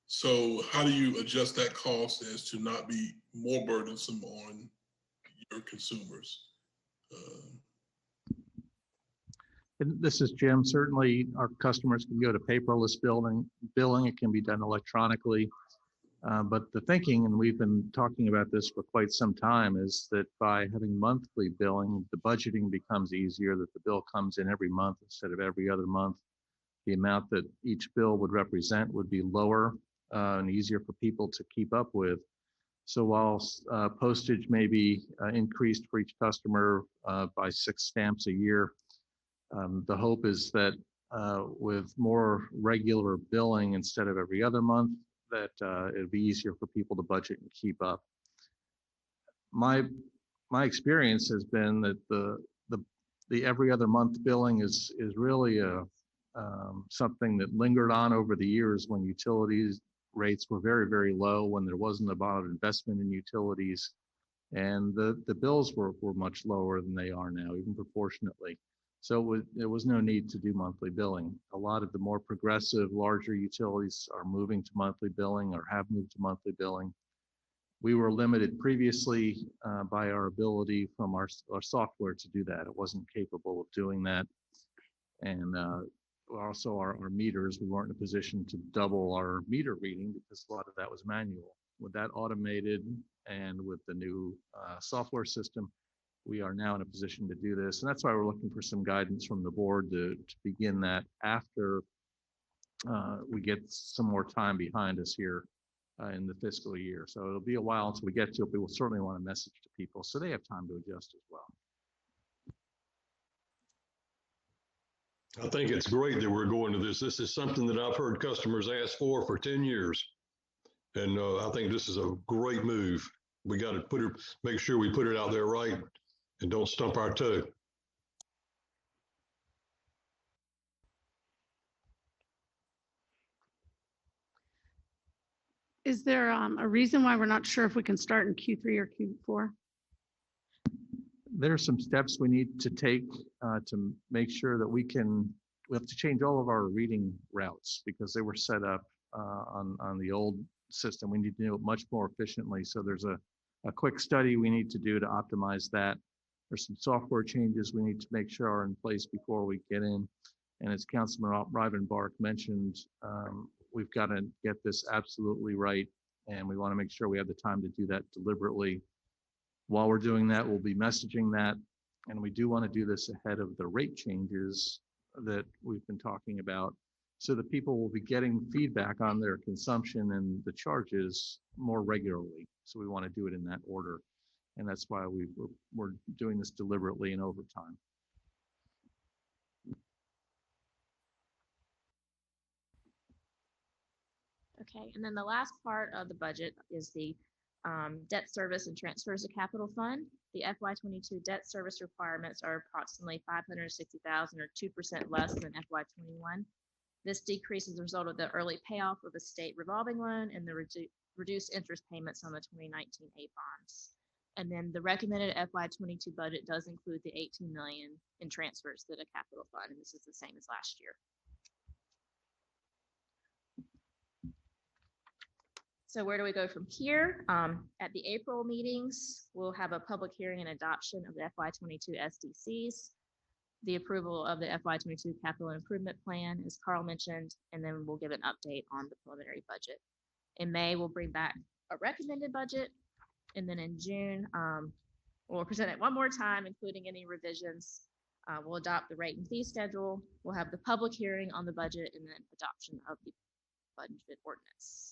[SPEAKER 14] So how do you adjust that cost as to not be more burdensome on your consumers?
[SPEAKER 5] And this is Jim. Certainly, our customers can go to paperless billing. It can be done electronically. But the thinking, and we've been talking about this for quite some time, is that by having monthly billing, the budgeting becomes easier, that the bill comes in every month instead of every other month. The amount that each bill would represent would be lower and easier for people to keep up with. So while postage may be increased for each customer by 6 stamps a year, the hope is that with more regular billing instead of every other month, that it'd be easier for people to budget and keep up. My experience has been that the every other month billing is really something that lingered on over the years when utilities rates were very, very low, when there wasn't a lot of investment in utilities, and the bills were much lower than they are now, even proportionately. So there was no need to do monthly billing. A lot of the more progressive, larger utilities are moving to monthly billing or have moved to monthly billing. We were limited previously by our ability from our software to do that. It wasn't capable of doing that. And also our meters, we weren't in a position to double our meter reading because a lot of that was manual. With that automated and with the new software system, we are now in a position to do this. And that's why we're looking for some guidance from the board to begin that after we get some more time behind us here in the fiscal year. So it'll be a while until we get to it, but we'll certainly want to message to people so they have time to adjust as well.
[SPEAKER 10] I think it's great that we're going to this. This is something that I've heard customers ask for 10 years. And I think this is a great move. We got to make sure we put it out there right and don't stump our toe.
[SPEAKER 15] Is there a reason why we're not sure if we can start in Q3 or Q4?
[SPEAKER 5] There are some steps we need to take to make sure that we have to change all of our reading routes because they were set up on the old system. We need to do it much more efficiently. So there's a quick study we need to do to optimize that. There's some software changes we need to make sure are in place before we get in. And as Councilman Rivenbark mentioned, we've got to get this absolutely right. And we want to make sure we have the time to do that deliberately. While we're doing that, we'll be messaging that. And we do want to do this ahead of the rate changes that we've been talking about so that people will be getting feedback on their consumption and the charges more regularly. So we want to do it in that order. And that's why we're doing this deliberately and over time.
[SPEAKER 17] Okay, and then the last part of the budget is the debt service and transfers of capital fund. The FY22 debt service requirements are approximately $560,000 or 2% less than FY21. This decrease is a result of the early payoff of the state revolving loan and the reduced interest payments on the 2019 A bonds. And then the recommended FY22 budget does include the $18 million in transfers to the capital fund, and this is the same as last year. So where do we go from here? At the April meetings, we'll have a public hearing and adoption of the FY22 SDCs, the approval of the FY22 capital improvement plan, as Carl mentioned, and then we'll give an update on the preliminary budget. In May, we'll bring back a recommended budget, and then in June, we'll present it one more time, including any revisions. We'll adopt the rate and fee schedule. We'll have the public hearing on the budget and then adoption of the budget ordinance.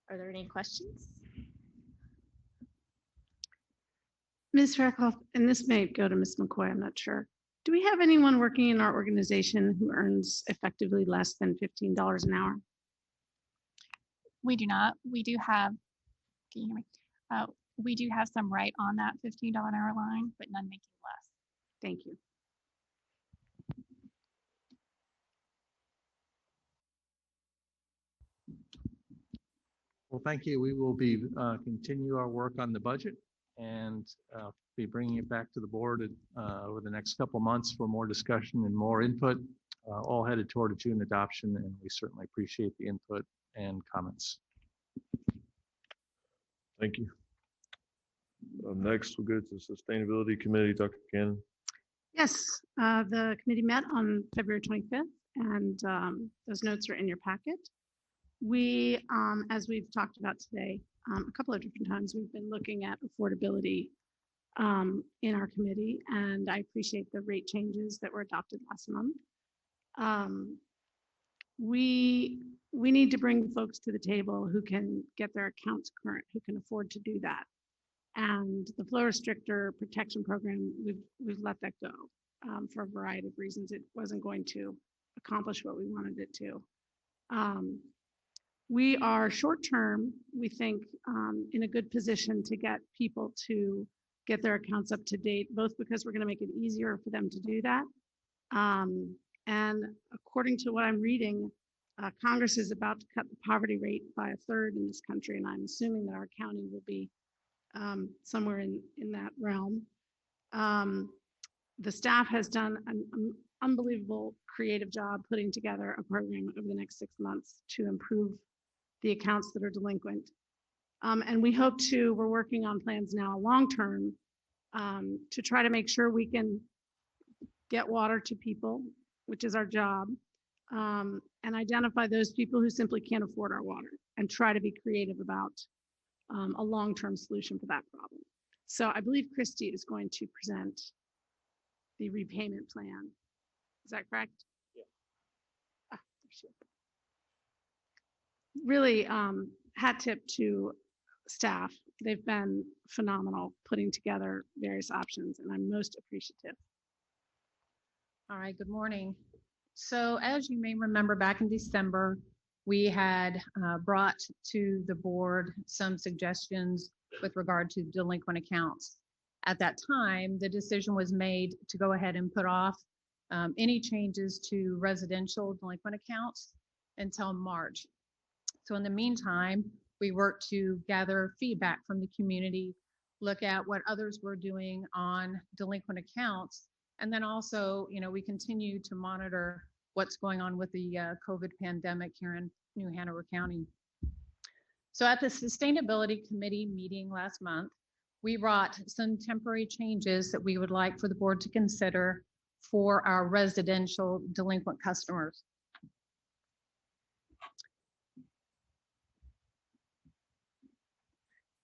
[SPEAKER 17] Are there any questions?
[SPEAKER 15] Ms. Fairclough, and this may go to Ms. McCoy, I'm not sure. Do we have anyone working in our organization who earns effectively less than $15 an hour?
[SPEAKER 13] We do not. We do have, can you hear me? We do have some right on that $15 an hour line, but none making less.
[SPEAKER 15] Thank you.
[SPEAKER 5] Well, thank you. We will be continue our work on the budget and be bringing it back to the board over the next couple months for more discussion and more input, all headed toward a June adoption. And we certainly appreciate the input and comments.
[SPEAKER 1] Thank you. Next, we'll go to the Sustainability Committee. Dr. Cannon.
[SPEAKER 15] Yes, the committee met on February 25th, and those notes are in your packet. We, as we've talked about today, a couple of different times, we've been looking at affordability in our committee, and I appreciate the rate changes that were adopted last month. We need to bring folks to the table who can get their accounts current, who can afford to do that. And the flow restrictor protection program, we've let that go for a variety of reasons. It wasn't going to accomplish what we wanted it to. We are short-term, we think, in a good position to get people to get their accounts up to date, both because we're going to make it easier for them to do that. And according to what I'm reading, Congress is about to cut the poverty rate by 1/3 in this country, and I'm assuming that our county will be somewhere in that realm. The staff has done an unbelievable creative job putting together a program over the next 6 months to improve the accounts that are delinquent. And we hope to, we're working on plans now long-term to try to make sure we can get water to people, which is our job, and identify those people who simply can't afford our water and try to be creative about a long-term solution for that problem. So I believe Christy is going to present the repayment plan. Is that correct? Yeah. Ah, there she is. Really, hat tip to staff. They've been phenomenal putting together various options, and I'm most appreciative.
[SPEAKER 16] All right, good morning. So as you may remember, back in December, we had brought to the board some suggestions with regard to delinquent accounts. At that time, the decision was made to go ahead and put off any changes to residential delinquent accounts until March. So in the meantime, we worked to gather feedback from the community, look at what others were doing on delinquent accounts, and then also, we continue to monitor what's going on with the COVID pandemic here in New Hanover County. So at the Sustainability Committee meeting last month, we brought some temporary changes that we would like for the board to consider for our residential delinquent customers.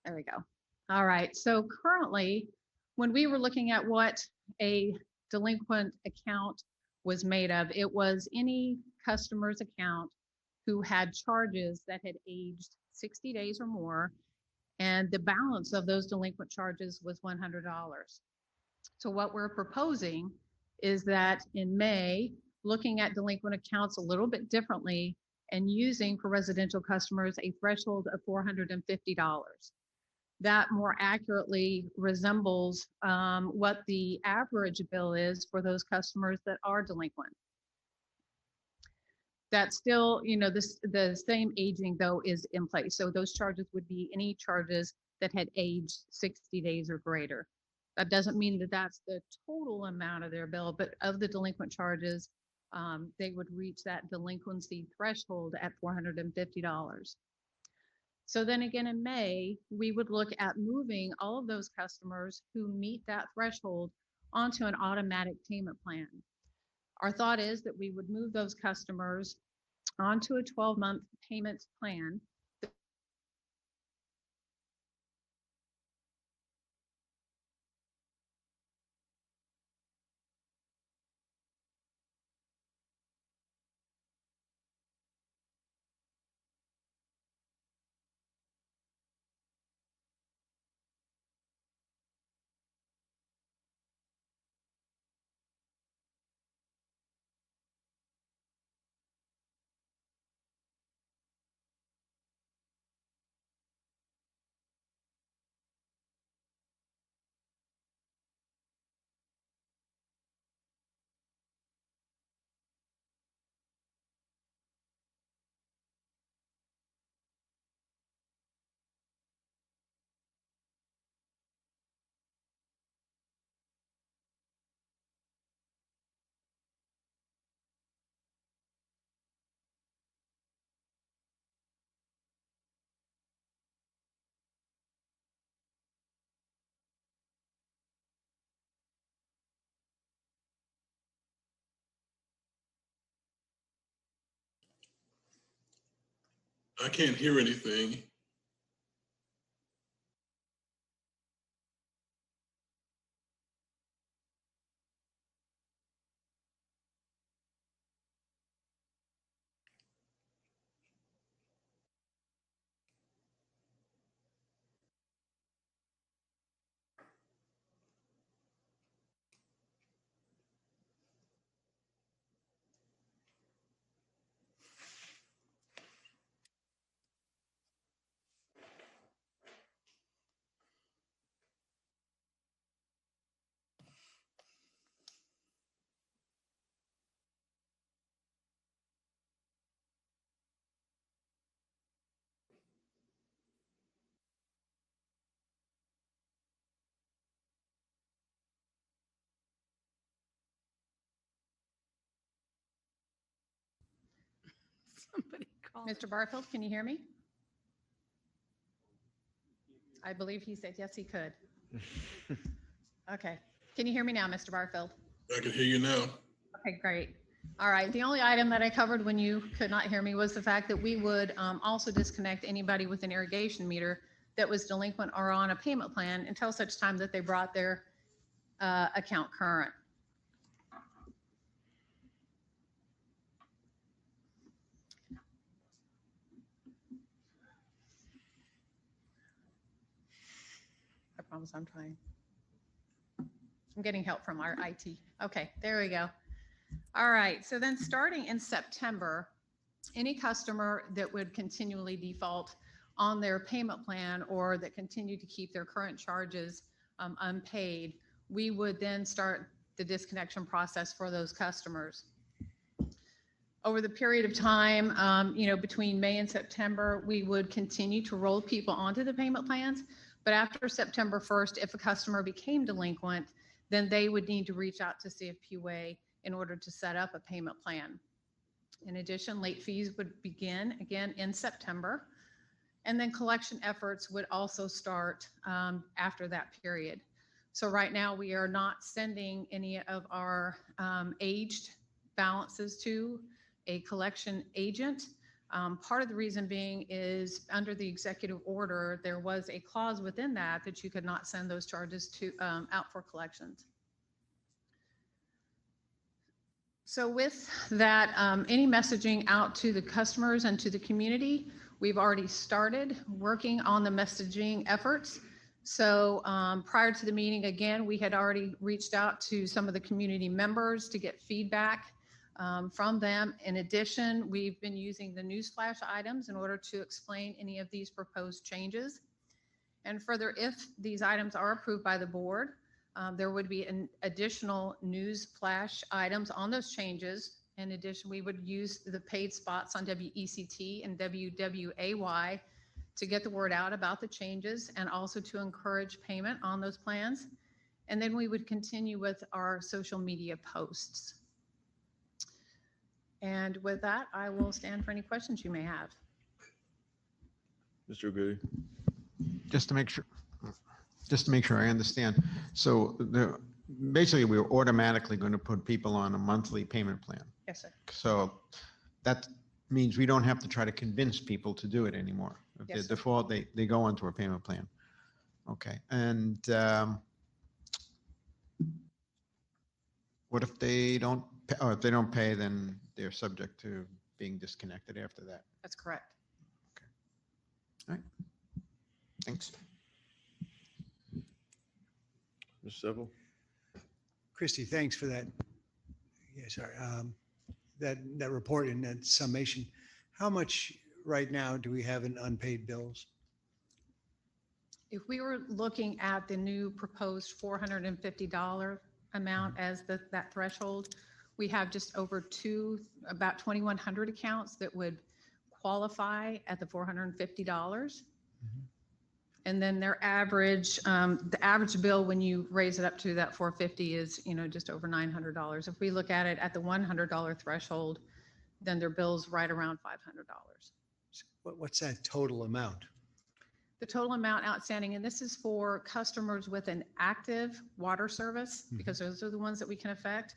[SPEAKER 16] There we go. All right, so currently, when we were looking at what a delinquent account was made of, it was any customer's account who had charges that had aged 60 days or more, and the balance of those delinquent charges was $100. So what we're proposing is that in May, looking at delinquent accounts a little bit differently and using for residential customers a threshold of $450. That more accurately resembles what the average bill is for those customers that are delinquent. That's still, the same aging though is in place. So those charges would be any charges that had aged 60 days or greater. That doesn't mean that that's the total amount of their bill, but of the delinquent charges, they would reach that delinquency threshold at $450. So then again in May, we would look at moving all of those customers who meet that threshold onto an automatic payment plan. Our thought is that we would move those customers onto a 12-month payment plan.
[SPEAKER 14] I can't hear anything.
[SPEAKER 16] Mr. Barfield, can you hear me? I believe he said, yes, he could. Okay. Can you hear me now, Mr. Barfield?
[SPEAKER 14] I can hear you now.
[SPEAKER 16] Okay, great. All right. The only item that I covered when you could not hear me was the fact that we would also disconnect anybody with an irrigation meter that was delinquent or on a payment plan until such time that they brought their account current. I promise I'm trying. I'm getting help from our IT. Okay, there we go. All right, so then starting in September, any customer that would continually default on their payment plan or that continue to keep their current charges unpaid, we would then start the disconnection process for those customers. Over the period of time, between May and September, we would continue to roll people onto the payment plans. But after September 1st, if a customer became delinquent, then they would need to reach out to CFPUA in order to set up a payment plan. In addition, late fees would begin again in September, and then collection efforts would also start after that period. So right now we are not sending any of our aged balances to a collection agent. Part of the reason being is under the executive order, there was a clause within that you could not send those charges to out for collections. So with that, any messaging out to the customers and to the community, we've already started working on the messaging efforts. So prior to the meeting, again, we had already reached out to some of the community members to get feedback from them. In addition, we've been using the newsflash items in order to explain any of these proposed changes. And further, if these items are approved by the board, there would be an additional news flash items on those changes. In addition, we would use the paid spots on WECT and WWAY to get the word out about the changes and also to encourage payment on those plans. And then we would continue with our social media posts. And with that, I will stand for any questions you may have.
[SPEAKER 1] Mr. O'Grady.
[SPEAKER 18] Just to make sure I understand. So basically we're automatically going to put people on a monthly payment plan.
[SPEAKER 16] Yes, sir.
[SPEAKER 18] So that means we don't have to try to convince people to do it anymore. If
[SPEAKER 16] Yes,
[SPEAKER 18] they
[SPEAKER 16] sir.
[SPEAKER 18] default, they go onto a payment plan. Okay. And what if they don't pay, or if they don't pay, then they're subject to being disconnected after that?
[SPEAKER 16] That's correct.
[SPEAKER 18] All right. Thanks.
[SPEAKER 1] Mr. Seville.
[SPEAKER 3] Christy, thanks for that. Yeah, sorry. That report and that summation. How much right now do we have in unpaid bills?
[SPEAKER 16] If we were looking at the new proposed $450 amount as that threshold, we have just over about 2,100 accounts that would qualify at the $450. And then their average, the average bill when you raise it up to that 450 is, just over $900. If we look at it at the $100 threshold, then their bill's right around $500.
[SPEAKER 3] What's that total amount?
[SPEAKER 16] The total amount outstanding, and this is for customers with an active water service, because those are the ones that we can affect.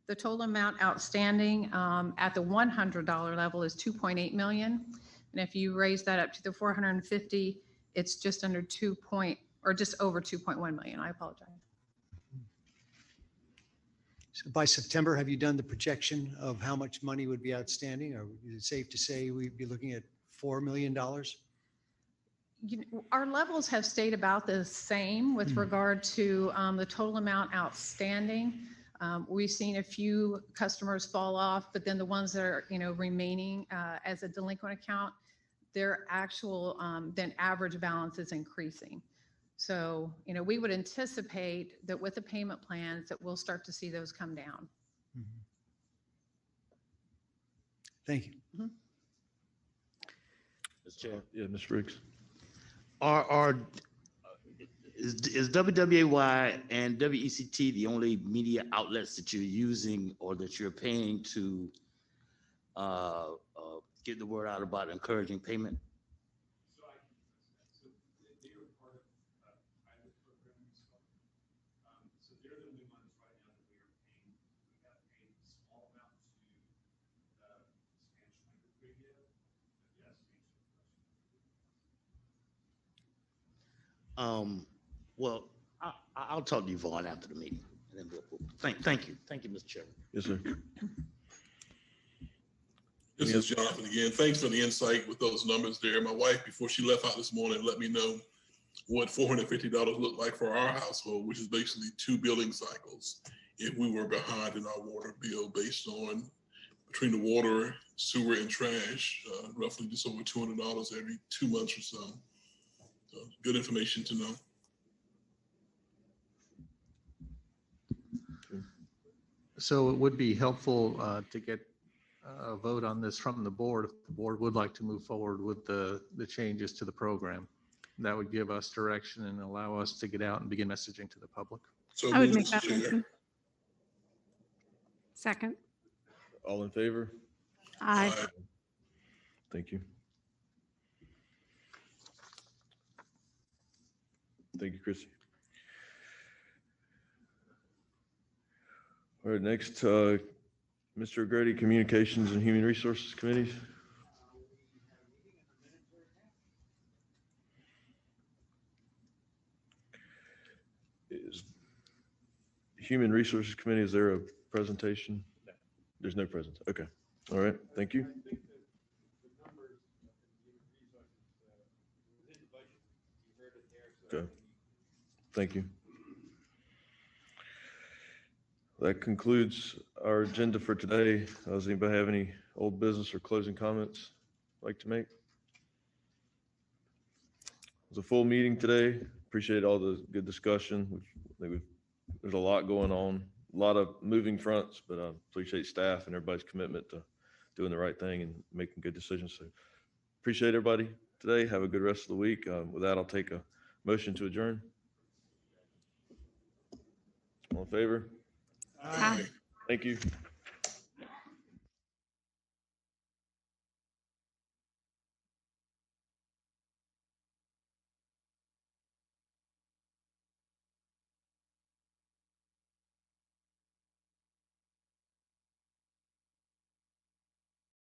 [SPEAKER 16] The total amount outstanding at the $100 level is 2.8 million. And if you raise that up to the 450, it's just under just over 2.1 million. I apologize.
[SPEAKER 3] So by September, have you done the projection of how much money would be outstanding? Or is it safe to say we'd be looking at $4 million?
[SPEAKER 16] Our levels have stayed about the same with regard to the total amount outstanding. We've seen a few customers fall off, but then the ones that are remaining as a delinquent account, their actual then average balance is increasing. So we would anticipate that with the payment plans that we'll start to see those come down.
[SPEAKER 3] Thank you.
[SPEAKER 19] Mr. Chair.
[SPEAKER 1] Yeah, Ms. Riggs.
[SPEAKER 19] Is WWAY and WECT the only media outlets that you're using or that you're paying to get the word out about encouraging payment? Well, I'll talk to you, Vaughn, after the meeting. And then thank you. Thank you, Mr. Chairman.
[SPEAKER 1] Yes, sir.
[SPEAKER 14] This is Jonathan again. Thanks for the insight with those numbers there. My wife, before she left out this morning, let me know what $450 looked like for our household, which is basically 2 billing cycles if we were behind in our water bill based on between the water, sewer, and trash, roughly just over $200 every 2 months or so. Good information to know.
[SPEAKER 5] So it would be helpful to get a vote on this from the board if the board would like to move forward with the changes to the program. That would give us direction and allow us to get out and begin messaging to the public.
[SPEAKER 14] So
[SPEAKER 15] I would
[SPEAKER 14] moved,
[SPEAKER 15] make
[SPEAKER 14] Mr.
[SPEAKER 15] that
[SPEAKER 14] Chair.
[SPEAKER 15] motion. Second.
[SPEAKER 1] All in favor?
[SPEAKER 15] Aye.
[SPEAKER 1] Thank you. Thank you, Chrissy. All right, next, Mr. Grady, Communications and Human Resources Committees. Is Human Resources Committee, is there a presentation? There's no present. Okay. All right. Thank you. Okay. Thank you. That concludes our agenda for today. Does anybody have any old business or closing comments like to make? It was a full meeting today. Appreciate all the good discussion. There's a lot going on, a lot of moving fronts, but I appreciate staff and everybody's commitment to doing the right thing and making good decisions. So appreciate everybody today. Have a good rest of the week. With that, I'll take a motion to adjourn. All in favor?
[SPEAKER 14] Aye.
[SPEAKER 1] Thank you.